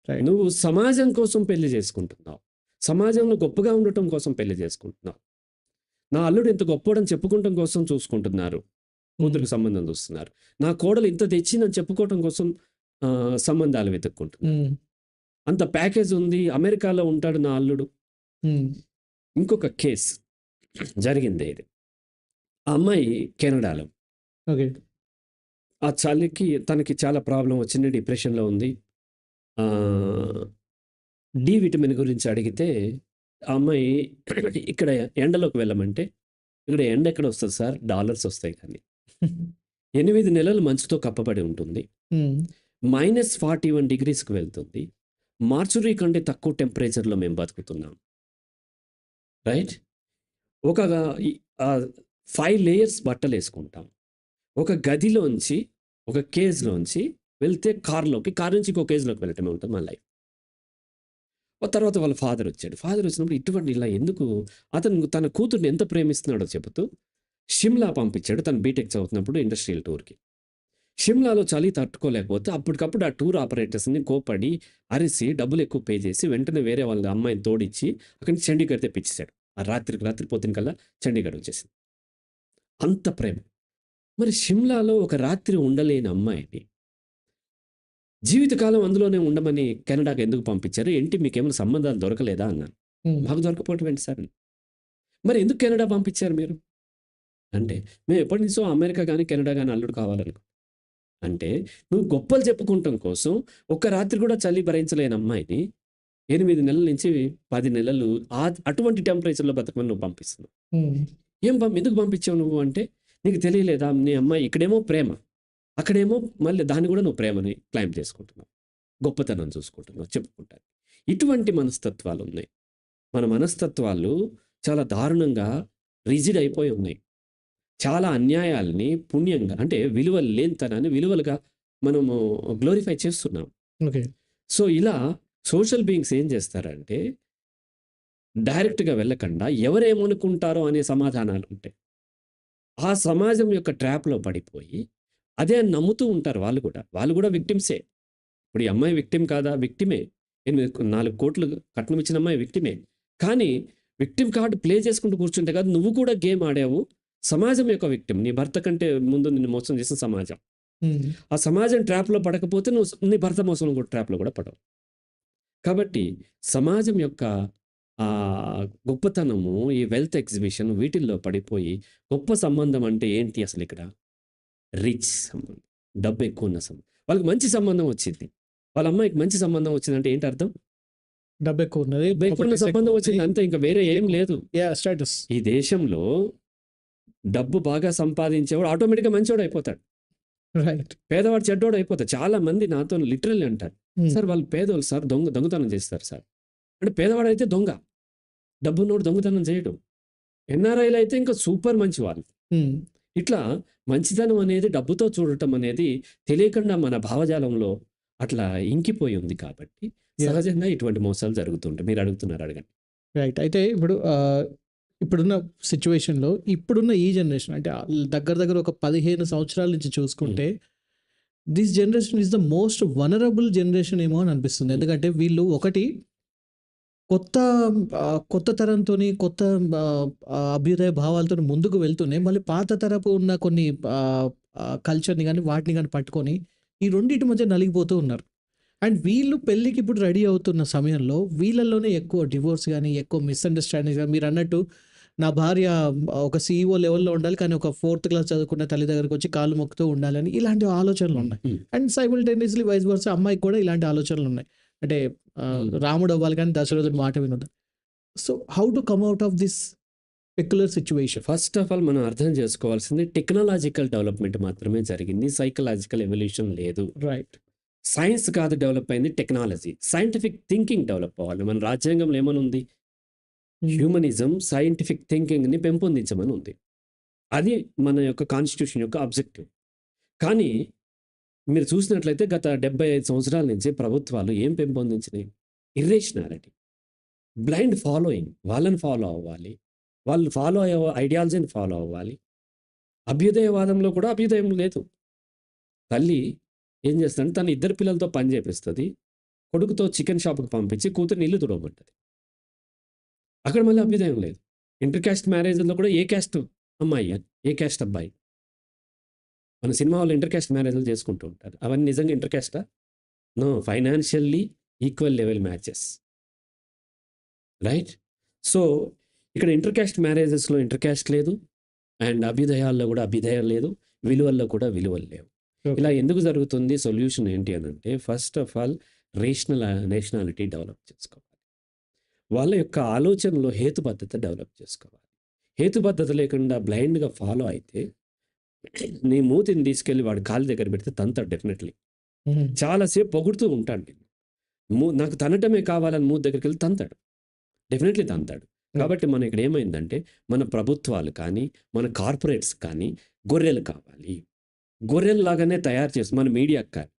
రైట్. నువ్వు సమాజం కోసం పెళ్లి చేసుకుంటున్నావు. సమాజంలో గొప్పగా ఉండటం కోసం పెళ్లి చేసుకుంటున్నావు. నా అల్లుడు ఇంత గొప్పోడని చెప్పుకోవటం కోసం చూసుకుంటున్నారు. కూతురికి సంబంధం చూస్తున్నారు. నా కోడలు ఇంత తెచ్చిందని చెప్పుకోవటం కోసం సంబంధాలు వెతుక్కుంటున్నారు. హ్మ్. అంత ప్యాకేజ్ ఉంది. అమెరికాలో ఉంటాడు నా అల్లుడు. హ్మ్. ఇంకొక కేస్ జరిగింది ఇది. ఆ అమ్మాయి కెనడాలో. ఓకే. ఆ చలికి తనకి చాలా ప్రాబ్లమ్ వచ్చింది. డిప్రెషన్‌లో ఉంది. డి విటమిన్ గురించి అడిగితే ఆ అమ్మాయి ఇక్కడ ఎండలోకి వెళ్ళమంటే, ఇక్కడ ఎండ ఎక్కడొస్తది సార్? డాలర్స్ వస్తాయి కానీ. 8 నెలలు మంచుతో కప్పబడి ఉంటుంది. హ్మ్. -41 డిగ్రీస్‌కి వెళ్తుంది. మార్చురీ కంటే తక్కువ టెంపరేచర్‌లో మేము బతుకుతున్నాం. రైట్? ఒక ఈ 5 లేయర్స్ బట్టలేసుకుంటాం. ఒక గదిలోంచి, ఒక కేజ్‌లోంచి వెళ్తే కార్ నుంచి ఇంకో కేజ్‌లోకి వెళ్ళటమే ఉంటుంది మన లైఫ్. తర్వాత వాళ్ళ ఫాదర్ వచ్చాడు. ఫాదర్ వచ్చినప్పుడు ఇటువంటి ఇలా ఎందుకు అతను తన కూతుర్ని ఎంత ప్రేమిస్తున్నాడో చెబుతూ షిమ్లా పంపించాడు. తను బీటెక్ చదువుతున్నప్పుడు ఇండస్ట్రియల్ టూర్‌కి. షిమ్లాలో చలి తట్టుకోలేకపోతే అప్పటికప్పుడు ఆ టూర్ ఆపరేటర్స్‌ని కోప్పడి, అరిసి, డబ్బులు ఎక్కువ పే చేసి వెంటనే వేరే వాళ్ళ అమ్మాయిని తోడిచ్చి అక్కడి నుంచి చండీగఢ్ తెప్పించేసాడు. ఆ రాత్రి పొద్దునకల్లా చండీగఢ్ వచ్చేసింది. అంత ప్రేమ. మరి షిమ్లాలో ఒక రాత్రి ఉండలేని అమ్మాయిని జీవితకాలం అందులోనే ఉండమని కెనడాకి ఎందుకు పంపించారు? ఏంటి మీకేమైనా సంబంధాలు దొరకలేదా అన్నాను. హ్మ్. మాకు దొరకపోవటం ఏంటి సార్? మరి ఎందుకు కెనడా పంపించారు మీరు? అంటే మేము ఎప్పటినుంచో అమెరికా గాని, కెనడా గాని అల్లుడు కావాలనుకున్నాం. అంటే నువ్వు గొప్పలు చెప్పుకుంటం కోసం ఒక్క రాత్రి కూడా చలి భరించలేని అమ్మాయిని 8 నెలల నుంచి 10 నెలలు అటువంటి టెంపరేచర్‌లో బతకమని నువ్వు పంపిస్తున్నావు. హ్మ్. ఎందుకు పంపించావు నువ్వు అంటే, నీకు తెలియలేదా? నీ అమ్మాయి ఇక్కడేమో ప్రేమ. అక్కడేమో మళ్ళీ దాన్ని కూడా నువ్వు ప్రేమని క్లెయిమ్ చేసుకుంటున్నావు. గొప్పతనం చూసుకుంటున్నావు, చెప్పుకుంటానికి. ఇటువంటి మనస్తత్వాలున్నాయి. మన మనస్తత్వాలు చాలా దారుణంగా రిజిడ్ అయిపోయి ఉన్నాయి. చాలా అన్యాయాల్ని పుణ్యంగా అంటే విలువలు లేనితనాన్ని విలువలుగా మనము గ్లోరిఫై చేస్తున్నాం. ఓకే. సో, ఇలా సోషల్ బీయింగ్స్ ఏం చేస్తారంటే, డైరెక్ట్‌గా వెళ్ళకుండా ఎవరేమనుకుంటారో అనే సమాధానాలుంటాయి. ఆ సమాజం యొక్క ట్రాప్‌లో పడిపోయి, అదే నమ్ముతూ ఉంటారు వాళ్ళు కూడా. వాళ్ళు కూడా విక్టిమ్సే. ఇప్పుడు ఈ అమ్మాయి విక్టిమ్ కాదా? విక్టిమే. 4,00,00,000 కట్నం ఇచ్చిన అమ్మాయి విక్టిమే. కానీ విక్టిమ్ కార్డ్ ప్లే చేసుకుంటూ కూర్చుంటే కాదు, నువ్వు కూడా గేమ్ ఆడావు. సమాజం యొక్క విక్టిమ్. నీ భర్త కంటే ముందు నిన్ను మోసం చేసిన సమాజం. హ్మ్. ఆ సమాజం ట్రాప్‌లో పడకపోతే నువ్వు నీ భర్త మోసం ట్రాప్‌లో కూడా పడవు. కాబట్టి సమాజం యొక్క గొప్పతనము, ఈ వెల్త్ ఎగ్జిబిషన్ వీటిల్లో పడిపోయి, గొప్ప సంబంధం అంటే ఏంటి అసలిక్కడ? రిచ్ సంబంధం. డబ్బు ఎక్కువున్న సంబంధం. వాళ్ళకి మంచి సంబంధం వచ్చింది. వాళ్ళ అమ్మాయికి మంచి సంబంధం వచ్చిందంటే ఏంటి అర్థం? డబ్బెక్కువున్నది. డబ్బు ఎక్కువున్న సంబంధం వచ్చింది అంతే. ఇంక వేరే ఏం లేదు. యాహ్! స్టేటస్. ఈ దేశంలో డబ్బు బాగా సంపాదించేవాడు ఆటోమేటిక్‌గా మంచోడయిపోతాడు. రైట్. పేదవాడు చెడ్డోడయిపోతాడు. చాలా మంది నాతో లిటరల్లీ అంటారు. హ్మ్. సార్ వాళ్ళు పేదోళ్ళు సార్ దొంగతనం చేస్తారు సార్. అంటే పేదవాడైతే దొంగ. డబ్బున్నోడు దొంగతనం చేయడు. ఎన్ఆర్ఐలు అయితే ఇంకా సూపర్ మంచివాళ్ళు. హ్మ్. ఇట్లా మంచితనం అనేది డబ్బుతో చూడటం అనేది తెలియకుండా మన భావజాలంలో అట్లా ఇంకిపోయి ఉంది కాబట్టి యాహ్! సహజంగా ఇటువంటి మోసాలు జరుగుతుంటాయి. మీరు అడుగుతున్నారు అడగండి. రైట్. అయితే ఇప్పుడు ఇప్పుడున్న సిట్యుయేషన్‌లో ఇప్పుడున్న ఈ జనరేషన్ అంటే దగ్గర దగ్గర ఒక 15 సంవత్సరాల నుంచి చూసుకుంటే this generation is the most vulnerable generation ఏమో అని అనిపిస్తుంది. హ్మ్. ఎందుకంటే వీళ్ళు ఒకటి కొత్త కొత్త తరంతోని కొత్త అభ్యుదయ భావాలతోని ముందుకు వెళ్తూనే మళ్ళీ పాత తరపు ఉన్న కొన్ని కల్చర్‌ని గాని, వాటిని గాని పట్టుకొని ఈ రెండిటి మధ్య నలిగిపోతూ ఉన్నారు. అండ్ వీళ్ళు పెళ్ళికి ఇప్పుడు రెడీ అవుతున్న సమయంలో వీళ్ళలోనే ఎక్కువ డివోర్స్ గాని, ఎక్కువ మిస్‌అండర్‌స్టాండింగ్స్ గాని మీరన్నట్టు నా భార్య ఒక సీఈఓ లెవెల్‌లో ఉండాలి. కానీ ఒక ఫోర్త్ క్లాస్ చదువుకున్న తల్లి దగ్గరకొచ్చి కాళ్ళు మొక్కుతూ ఉండాలని ఇలాంటి ఆలోచనలున్నాయి. హ్మ్. అండ్ సైమల్టేనియస్‌లీ వైస్ వర్సా అమ్మాయికి కూడా ఇలాంటి ఆలోచనలున్నాయి. అంటే హ్మ్. రాముడు అవ్వాలి కానీ దశరథుడి మాట వినొద్దు. So, how to come out of this peculiar situation? First of all మనం అర్థం చేసుకోవాల్సింది టెక్నాలాజికల్ డెవలప్‌మెంట్ మాత్రమే జరిగింది. సైకలాజికల్ ఎవల్యూషన్ లేదు. రైట్. సైన్స్ కాదు డెవలప్ అయింది టెక్నాలజీ. సైంటిఫిక్ థింకింగ్ డెవలప్ అవ్వాలి. మన రాజ్యాంగంలో ఏమనుంది? హ్మ్. హ్యూమనిజం సైంటిఫిక్ థింకింగ్‌ని పెంపొందించమని ఉంది. అది మన యొక్క కాన్స్టిట్యూషన్ యొక్క ఆబ్జెక్టివ్. కానీ మీరు చూసినట్లయితే గత 75 సంవత్సరాల నుంచి ప్రభుత్వాలు ఏం పెంపొందించినాయి? Irrationality, blind following. వాళ్ళని ఫాలో అవ్వాలి. వాళ్ళు ఫాలో అయ్యే ఐడియాలజీని ఫాలో అవ్వాలి. అభ్యుదయవాదంలో కూడా అభ్యుదయం లేదు. తల్లి ఏం చేస్తదంటే తన ఇద్దరు పిల్లలతో పని చేపిస్తది. కొడుకుతో చికెన్ షాప్‌కి పంపించి కూతురిని ఇల్లు తుడవమంటది. అక్కడ మళ్ళీ అభ్యుదయం లేదు. ఇంటర్ కాస్ట్ మ్యారేజ్‌లో కూడా ఏ కాస్ట్ అమ్మాయి, ఏ కాస్ట్ అబ్బాయి. మన సినిమా వాళ్ళు ఇంటర్ కాస్ట్ మ్యారేజ్‌లు చేసుకుంటూ ఉంటారు. అవన్నీ నిజంగా ఇంటర్ కాస్టా? No. Financially equal level matches. Right? So, ఇక్కడ ఇంటర్ కాస్ట్ మ్యారేజెస్‌లో ఇంటర్ కాస్ట్ లేదు. అండ్ అభ్యుదయాల్లో కూడా అభ్యుదయం లేదు. విలువల్లో కూడా విలువలు లేవు. ఇలా ఓకే. ఎందుకు జరుగుతుంది? సొల్యూషన్ ఏంటి అనంటే first of all nationality develop చేసుకోవాలి. వాళ్ళ యొక్క ఆలోచనలో హేతుబద్ధత డెవలప్ చేసుకోవాలి. హేతుబద్ధత లేకుండా బ్లైండ్‌గా ఫాలో అయితే నీ మూతిని తీసుకెళ్ళి వాడి కాళ్ళ దగ్గర పెడితే తంతాడు డెఫినెట్‌లీ. హ్మ్. చాలా సేపు పొగుడుతూ ఉంటాడు నిన్ను. నాకు తనటమే కావాలని మూతి దగ్గరికెళ్ళి తంతాడు. డెఫినెట్‌లీ తంతాడు. కాబట్టి మనం ఇక్కడ ఏమైందంటే మన ప్రభుత్వాలు కానీ, మన కార్పొరేట్స్ కానీ గొర్రెలు కావాలి. గొర్రెల్లాగానే తయారు చేసి మన మీడియాకి కానీ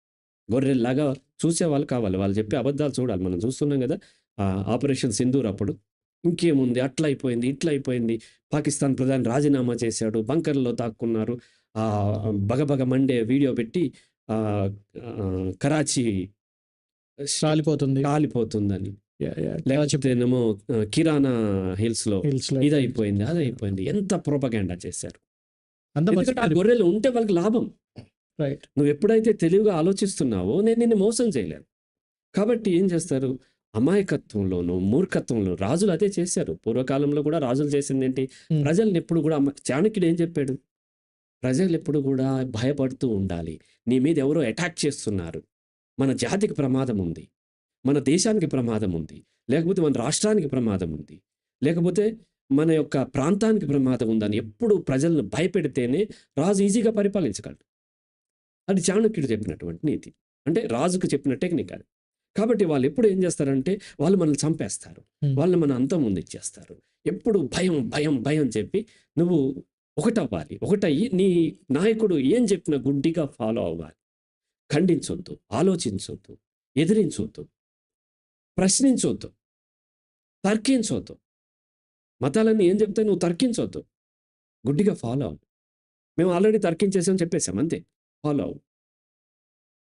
గొర్రెల్లాగా చూసేవాళ్ళు కావాలి. వాళ్ళు చెప్పే అబద్ధాలు చూడాలి. మనం చూస్తున్నాం గదా! ఆపరేషన్ సింధూర్ అప్పుడు. ఇంకేముంది అట్లా అయిపోయింది, ఇట్లా అయిపోయింది. పాకిస్తాన్ ప్రధాని రాజీనామా చేశాడు. బంకర్‌లో దాక్కున్నారు. బగబగ మండే వీడియో పెట్టి ఆహ్, కరాచీ కాలిపోతుంది. కాలిపోతుందని. యాహ్! యాహ్! లేకపోతేనేమో కిరాణా హిల్స్‌లో హిల్స్‌లో ఇదయిపోయింది, అదయిపోయింది. ఎంత ప్రొపగండా చేశారు. అంతా ఎందుకంటే ఆ మర్చిపోయారు. గొర్రెలు ఉంటే వాళ్ళకి లాభం. రైట్. నువ్వెప్పుడైతే తెలివిగా ఆలోచిస్తున్నావో నేను నిన్ను మోసం చేయలేను. కాబట్టి ఏం చేస్తారు? అమాయకత్వంలోను, మూర్ఖత్వంలో రాజులు అదే చేశారు. పూర్వకాలంలో కూడా రాజులు చేసిందేంటి? హ్మ్. ప్రజలనెప్పుడు గూడా చాణక్యుడు ఏం చెప్పాడు? ప్రజలెప్పుడు గూడా భయపడుతూ ఉండాలి. నీ మీద ఎవరో అటాక్ చేస్తున్నారు. మన జాతికి ప్రమాదం ఉంది. మన దేశానికి ప్రమాదం ఉంది. లేకపోతే మన రాష్ట్రానికి ప్రమాదం ఉంది. లేకపోతే మన యొక్క ప్రాంతానికి ప్రమాదం ఉందని ఎప్పుడు ప్రజలను భయపెడితేనే రాజు ఈజీగా పరిపాలించగలడు. అది చాణక్యుడు చెప్పినటువంటి నీతి. అంటే రాజుకు చెప్పిన టెక్నిక్ అది. కాబట్టి వాళ్ళెప్పుడు ఏం చేస్తారంటే వాళ్ళు మనల్ని చంపేస్తారు. హ్మ్. వాళ్ళని మన అంతం ముందిచ్చేస్తారు. ఎప్పుడు భయం, భయం, భయం చెప్పి నువ్వు ఒకటవ్వాలి. ఒకటయ్యి నీ నాయకుడు ఏం చెప్పినా గుడ్డిగా ఫాలో అవ్వాలి. ఖండించొద్దు, ఆలోచించొద్దు, ఎదిరించొద్దు, ప్రశ్నించొద్దు, తర్కించొద్దు. మతాలన్నీ ఏం చెప్తాయి నువ్వు తర్కించొద్దు. గుడ్డిగా ఫాలో అవ్వు. మేము ఆల్రెడీ తర్కించేసాం చెప్పేసాం అంతే. ఫాలో అవ్వు.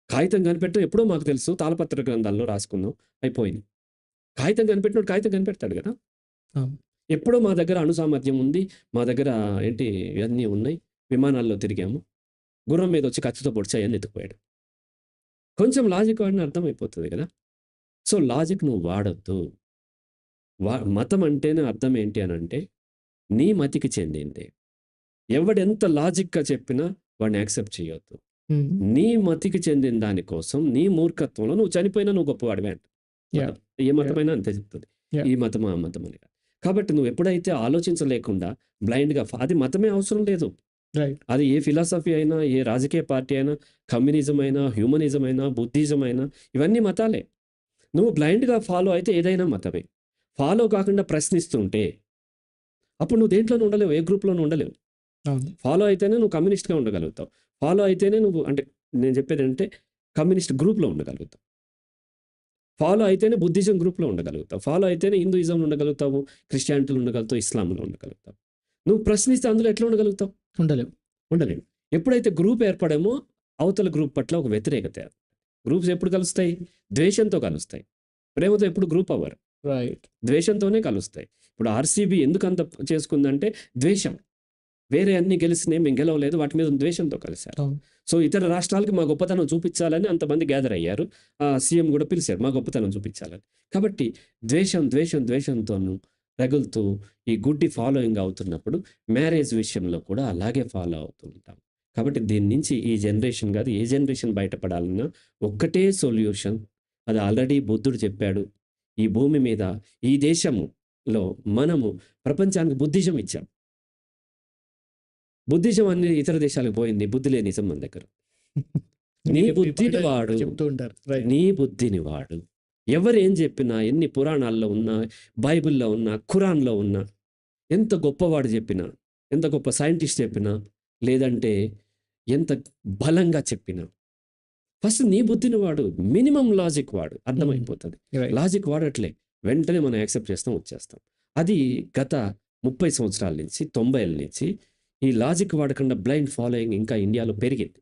కాగితం కనిపెట్టడం ఎప్పుడో మాకు తెలుసు. తాళపత్ర గ్రంథాల్లో రాసుకున్నాం. అయిపోయింది. కాగితం కనిపెట్టినోడు కాగితం కనిపెడతాడు గదా! అవును. ఎప్పుడో మా దగ్గర అణు సామర్థ్యం ఉంది. మా దగ్గర ఏంటి ఇవన్నీ ఉన్నాయి. విమానాల్లో తిరిగాము. గుర్రం మీదొచ్చి కత్తితో పొడిచి అయన్నీ ఎత్తుకుపోయాడు. కొంచెం లాజిక్ వాడిన అర్థమైపోతది గదా! సో, లాజిక్ నువ్వు వాడొద్దు. మతం అంటేనే అర్థం ఏంటి అనంటే, నీ మతికి చెందింది. ఎవడెంత లాజిక్‌గా చెప్పినా వాడిని యాక్సెప్ట్ చేయొద్దు. హ్మ్. నీ మతికి చెందిన దాని కోసం, నీ మూర్ఖత్వంలో నువ్వు చనిపోయినా నువ్వు గొప్పవాడివే అంట. యాహ్! మతం. ఏ మతమైనా అంతే చెప్తది. యాహ్! ఈ మతం, ఆ మతం అని కాదు. కాబట్టి నువ్వు ఎప్పుడైతే ఆలోచించలేకుండా బ్లైండ్‌గా అది మతమే అవసరం లేదు. రైట్. అది ఏ ఫిలాసఫీ అయినా, ఏ రాజకీయ పార్టీ అయినా, కమ్యూనిజం అయినా, హ్యూమనిజం అయినా, బుద్ధిజం అయినా ఇవన్నీ మతాలే. నువ్వు బ్లైండ్‌గా ఫాలో అయితే ఏదైనా మతమే. ఫాలో కాకుండా ప్రశ్నిస్తుంటే అప్పుడు నువ్వు దేంట్లోనూ ఉండలేవు. ఏ గ్రూప్‌లోనూ ఉండలేవు. అవును. ఫాలో అయితేనే నువ్వు కమ్యూనిస్ట్‌గా ఉండగలుగుతావు. ఫాలో అయితేనే నువ్వు అంటే నేను చెప్పేదేంటంటే కమ్యూనిస్ట్ గ్రూప్‌లో ఉండగలుగుతావు. ఫాలో అయితేనే బుద్ధిజం గ్రూప్‌లో ఉండగలుగుతావు. ఫాలో అయితేనే హిందూయిజంలో ఉండగలుగుతావు. క్రిస్టియానిటీలో ఉండగలుగుతావు. ఇస్లాంలో ఉండగలుగుతావు. నువ్వు ప్రశ్నిస్తే అందులో ఎట్లా ఉండగలుగుతావు? ఉండలేవు. ఉండలేవు. ఎప్పుడైతే గ్రూప్ ఏర్పడామో అవతల గ్రూప్ పట్ల ఒక వ్యతిరేకత. గ్రూప్స్ ఎప్పుడు కలుస్తాయి? ద్వేషంతో కలుస్తాయి. ప్రేమతో ఎప్పుడు గ్రూప్ అవ్వరు. రైట్. ద్వేషంతోనే కలుస్తాయి. ఇప్పుడు ఆర్‌సీబీ ఎందుకంత చేసుకుందంటే ద్వేషం. వేరే అన్నీ గెలిసినాయి, మేము గెలవలేదు. వాటి మీద ద్వేషంతో కలిసారు. అవును. సో, ఇతర రాష్ట్రాలకి మా గొప్పతనం చూపించాలని అంతమంది గ్యాదర్ అయ్యారు. సీఎం కూడా పిలిచారు మా గొప్పతనం చూపించాలని. కాబట్టి ద్వేషంతోనూ రగులుతూ ఈ గుడ్డి ఫాలోయింగ్ అవుతున్నప్పుడు మ్యారేజ్ విషయంలో కూడా అలాగే ఫాలో అవుతూ ఉంటాం. కాబట్టి దీని నుంచి ఈ జనరేషన్ కాదు, ఏ జనరేషన్ బయటపడాలన్నా ఒక్కటే సొల్యూషన్. అది ఆల్రెడీ బుద్ధుడు చెప్పాడు. ఈ భూమి మీద, ఈ దేశంలో మనము ప్రపంచానికి బుద్ధిజం ఇచ్చాం. బుద్ధిజం అన్ని ఇతర దేశాలకు పోయింది. బుద్ధి లేనిజం మన దగ్గర. నీ ఈ బుద్ధిని మాట వాడు, చెప్తూ ఉంటారు. రైట్. నీ బుద్ధిని వాడు. ఎవరేం చెప్పినా, ఎన్ని పురాణాల్లో ఉన్నా, బైబిల్‌లో ఉన్నా, ఖురాన్‌లో ఉన్నా, ఎంత గొప్పవాడు చెప్పినా, ఎంత గొప్ప సైంటిస్ట్ చెప్పినా, లేదంటే ఎంత బలంగా చెప్పినా, ఫస్ట్ నీ బుద్ధిని వాడు. మినిమమ్ లాజిక్ వాడు. అర్థమైపోతది. రైట్. లాజిక్ వాడట్లే. వెంటనే మనం యాక్సెప్ట్ చేస్తాం, వచ్చేస్తాం. అది గత 30 సంవత్సరాల నుంచి, 90ల నుంచి ఈ లాజిక్ వాడకుండా బ్లైండ్ ఫాలోయింగ్ ఇంకా ఇండియాలో పెరిగింది.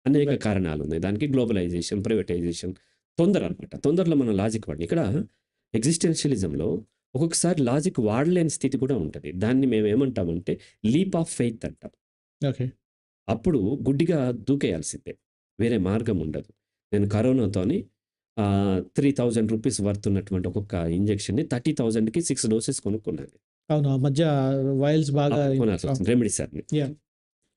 అనేక రైట్. కారణాలున్నాయి. దానికి గ్లోబలైజేషన్, ప్రైవేటైజేషన్, తొందర అనమాట. తొందరలో మనం లాజిక్ వాడి ఇక్కడ ఎగ్జిస్టెన్షియలిజంలో ఒక్కొక్కసారి లాజిక్ వాడలేని స్థితి కూడా ఉంటది. దాన్ని మేమేమంటామంటే లీప్ ఆఫ్ ఫెయిత్ అంటాం. ఓకే. అప్పుడు గుడ్డిగా దూకేయాల్సిందే. వేరే మార్గం ఉండదు. నేను కరోనాతోని 3000 రూపీస్ వర్త్ ఉన్నటువంటి ఒక్కొక్క ఇంజెక్షన్‌ని 30,000కి 6 డోసెస్ కొనుక్కున్నాను. అవును. ఆ మధ్య వైల్స్ బాగా కొనాల్సొచ్చింది రెమెడీసివిర్‌ని. యాహ్!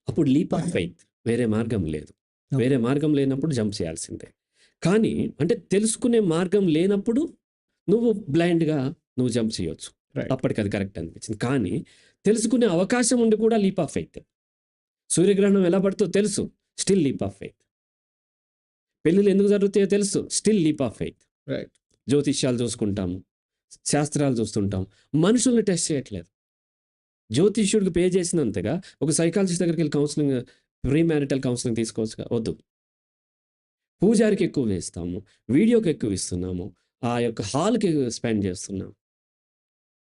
అప్పుడు లీప్ ఆఫ్ ఫెయిత్. వేరే మార్గం లేదు. అవును. వేరే మార్గం లేనప్పుడు జంప్ చేయాల్సిందే. కానీ అంటే తెలుసుకునే మార్గం లేనప్పుడు నువ్వు బ్లైండ్‌గా నువ్వు జంప్ చేయొచ్చు. రైట్. అప్పటికి అది కరెక్ట్ అనిపించింది. కానీ తెలుసుకునే అవకాశం ఉండి కూడా లీప్ ఆఫ్ ఫెయిత్. సూర్యగ్రహణం ఎలా పడుతుందో తెలుసు. Still leap of faith. పెళ్ళిళ్ళు ఎందుకు జరుగుతాయో తెలుసు. Still leap of faith. Right. జ్యోతిష్యాలు చూసుకుంటాము. శాస్త్రాలు చూస్తుంటాం. మనుషుల్ని టెస్ట్ చేయట్లేదు. జ్యోతిష్యుడికి పే చేసినంతగా ఒక సైకాలజిస్ట్ దగ్గరికి వెళ్ళి కౌన్సిలింగ్, ప్రీ మ్యారిటల్ కౌన్సిలింగ్ తీసుకోవచ్చుగా? వద్దు. పూజారికి ఎక్కువ వేస్తాము. వీడియోకి ఎక్కువ ఇస్తున్నాము. ఆ యొక్క హాల్‌కి స్పెండ్ చేస్తున్నాం.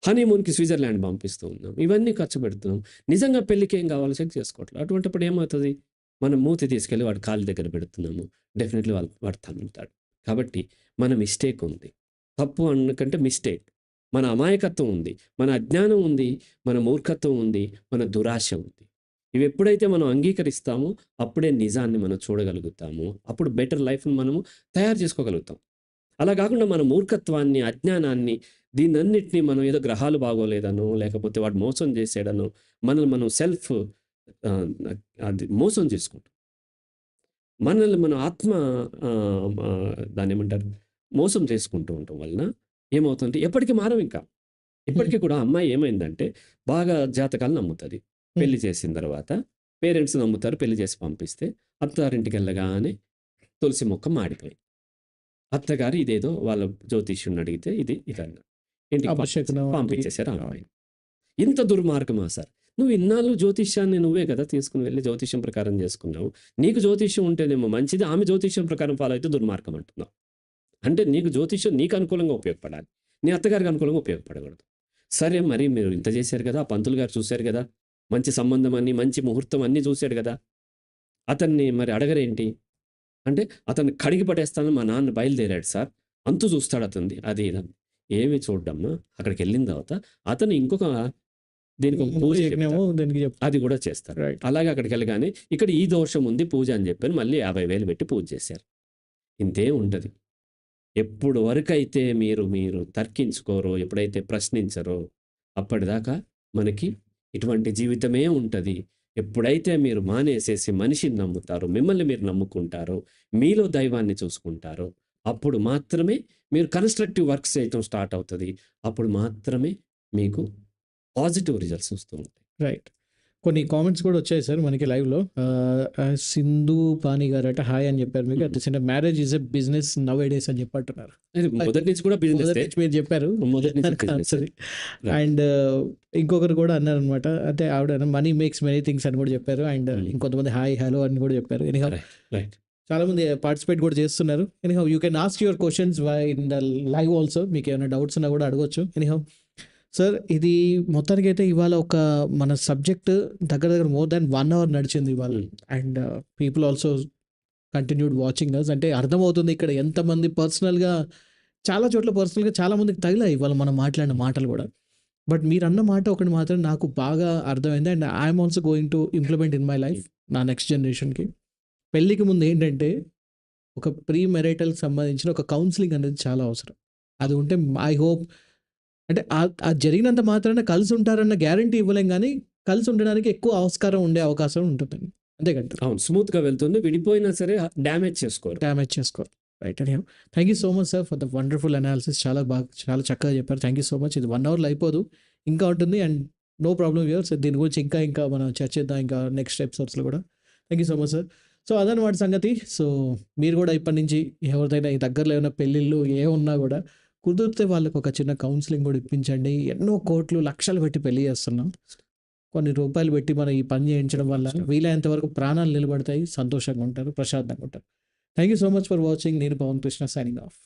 హనీమూన్‌కి స్విట్జర్లాండ్ పంపిస్తూ ఉన్నాం. ఇవన్నీ ఖర్చు పెడుతున్నాం. నిజంగా పెళ్ళికి ఏం కావాలో చెక్ చేసుకోవట్లేదు. అటువంటిప్పుడు ఏమవుతది? మనం మూతి తీసుకెళ్ళి వాడి కాళ్ళ దగ్గర పెడుతున్నాము. డెఫినెట్‌లీ వాడు తన్నుతాడు. కాబట్టి మన మిస్టేక్ ఉంది. తప్పు అనకంటే మిస్టేక్. మన అమాయకత్వం ఉంది. మన అజ్ఞానం ఉంది. మన మూర్ఖత్వం ఉంది. మన దురాశ ఉంది. ఇవి ఎప్పుడైతే మనం అంగీకరిస్తామో అప్పుడే నిజాన్ని మనం చూడగలుగుతాము. అప్పుడు బెటర్ లైఫ్‌ని మనము తయారు చేసుకోగలుగుతాం. అలా కాకుండా మన మూర్ఖత్వాన్ని, అజ్ఞానాన్ని, దీన్నన్నిటిని మనం ఏదో గ్రహాలు బాగోలేదనో, లేకపోతే వాడు మోసం చేసాడనో, మనల్ని మనం అది మోసం చేసుకుంటాం. మనల్ని మన ఆత్మ దాన్నేమంటారు? మోసం చేసుకుంటూ ఉండటం వలన ఏమవుతుందంటే ఎప్పటికి మారం ఇంకా. ఇప్పటికి కూడా అమ్మాయి ఏమైందంటే బాగా జాతకాలు నమ్ముతది. పెళ్లి చేసిన తర్వాత పేరెంట్స్ నమ్ముతారు. పెళ్లి చేసి పంపిస్తే అత్తారింటికెళ్ళగానే తులసి మొక్క మాడిపోయింది. అత్తగారు ఇదేదో వాళ్ళ జ్యోతిష్యుడిని అడిగితే ఇదన్నారు. ఇంటికి అపశకునం పంపించేశారు ఆ అమ్మాయిని. ఇంత దుర్మార్గమా సార్? నువ్వు ఇన్నాళ్ళు జ్యోతిష్యాన్ని నువ్వే కదా తీసుకుని వెళ్ళి జ్యోతిష్యం ప్రకారం చేసుకున్నావు. నీకు జ్యోతిష్యం ఉంటేనేమో మంచిది. ఆమె జ్యోతిష్యం ప్రకారం ఫాలో అయితే దుర్మార్గం అంటున్నావు. అంటే నీకు జ్యోతిష్యం నీకు అనుకూలంగా ఉపయోగపడాలి. నీ అత్తగారికి అనుకూలంగా ఉపయోగపడకూడదు. సరే మరి మీరు ఇంత చేశారు కదా! ఆ పంతులు గారు చూశారు కదా! మంచి సంబంధం అని, మంచి ముహూర్తం అన్నీ చూశాడు కదా! అతన్ని మరి అడగరేంటి? అంటే అతన్ని కడిగి పడేస్తానని మా నాన్న బయలుదేరాడు సార్. అంతు చూస్తాడు అతనిది. అది ఇదని. ఏమి చూడమ్మా. అక్కడికెళ్ళిన తర్వాత అతను ఇంకొక దీనికి ఒక పూజ యజ్ఞమో చెప్తాడు. దీనికి చెప్తారు. అది కూడా చేస్తారు. రైట్. అలాగే అక్కడికెళ్ళగానే ఇక్కడ ఈ దోషం ఉంది పూజ అని చెప్పని మళ్ళీ 50,000 పెట్టి పూజ చేశారు. ఇంతే ఉంటది. ఎప్పుడు వరకైతే మీరు తర్కించుకోరో, ఎప్పుడైతే ప్రశ్నించరో అప్పటిదాకా మనకి ఇటువంటి జీవితమే ఉంటది. ఎప్పుడైతే మీరు మానేసేసి మనిషిని నమ్ముతారో, మిమ్మల్ని మీరు నమ్ముకుంటారో, మీలో దైవాన్ని చూసుకుంటారో, అప్పుడు మాత్రమే మీరు కన్‌స్ట్రక్టివ్ వర్క్స్ చేయటం స్టార్ట్ అవుతది. అప్పుడు మాత్రమే మీకు పాజిటివ్ రిజల్ట్స్ వస్తూ ఉంటాయి. రైట్. కొన్ని కామెంట్స్ కూడా వచ్చాయి సార్ మనకి లైవ్‌లో. సింధు పాని గారట హాయ్ అని చెప్పారు మీకు. At the same time marriage is a business now A days అని చెప్పి అంటున్నారు. ఇది మొదటి నుంచి కూడా మొదటి బిజినెసే. నుంచి మీరు చెప్పారు. మొదటి నుంచి బిజినెసే. సరే. రైట్. అండ్ ఇంకొకరు కూడా అన్నారనమాట. అంటే ఆవిడ మనీ మేక్స్ మెనీ థింగ్స్ అని కూడా చెప్పారు. అండ్ ఇంకొంతమంది హాయ్ హలో అని కూడా చెప్పారు. Anyhow right. చాలామంది పార్టిసిపేట్ కూడా చేస్తున్నారు. Anyhow you can ask your questions in the live also. మీకు ఏమైనా డౌట్స్ ఉన్నా కూడా అడగొచ్చు. ఎనీహౌ సార్ ఇది మొత్తానికైతే ఇవాళ ఒక మన సబ్జెక్ట్ దగ్గర దగ్గర మోర్ దాన్ 1 అవర్ నడిచింది ఇవాళ. And people also continued watching us. అంటే అర్థమవుతుంది ఇక్కడ ఎంతమంది పర్సనల్గా చాలా చోట్ల పర్సనల్‌గా చాలా మందికి తగిలాయి ఇవాళ మనం మాట్లాడిన మాటలు గూడా. బట్ మీరన్న మాట ఒకటి మాత్రం నాకు బాగా అర్థమైంది. And I'm also going to implement in my life నా నెక్స్ట్ జనరేషన్‌కి. పెళ్ళికి ముందు ఏంటంటే ఒక ప్రీ మెరైటల్‌కి సంబంధించిన ఒక కౌన్సెలింగ్ అనేది చాలా అవసరం. అది ఉంటే ఐ హోప్ అంటే అది జరిగినంత మాత్రాన కలిసి ఉంటారన్న గ్యారంటీ ఇవ్వలేం గానీ, కలిసి ఉండడానికి ఎక్కువ ఆస్కారం ఉండే అవకాశం ఉంటుందండి. అంతే కంటారు. అవును. స్మూత్‌గా వెళ్తుంది. విడిపోయినా సరే డ్యామేజ్ చేసుకోరు. డ్యామేజ్ చేసుకోరు. Right anyhow thank you so much sir for the wonderful analysis. చాలా చక్కగా చెప్పారు. Thank you so much. ఇది 1 అవర్‌లో అయిపోదు. ఇంకా ఉంటుంది అండ్ నో ప్రాబ్లమ్ వ్యూవర్స్. దీని గురించి ఇంకా మనం చర్చిద్దాం ఇంకా నెక్స్ట్ ఎపిసోడ్స్‌లో కూడా. Thank you so much sir. So అదనమాట సంగతి. సో మీరు కూడా ఇప్పటి నుంచి ఎవరిదైనా ఈ దగ్గరలో ఏమైనా పెళ్ళిళ్ళు ఏమున్నా కూడా కుదిరితే వాళ్ళకి ఒక చిన్న కౌన్సెలింగ్ కూడా ఇప్పించండి. ఎన్నో కోట్లు, లక్షలు పెట్టి పెళ్లి చేస్తున్నాం. కొన్ని రూపాయలు పెట్టి మనం ఈ పని చేయించడం వల్ల వీలైనంత వరకు ప్రాణాలు నిలబడతాయి. సంతోషంగా ఉంటారు. ప్రశాంతంగా ఉంటారు. Thank you so much for watching. నేను పవన్ కృష్ణ సైనింగ్ ఆఫ్.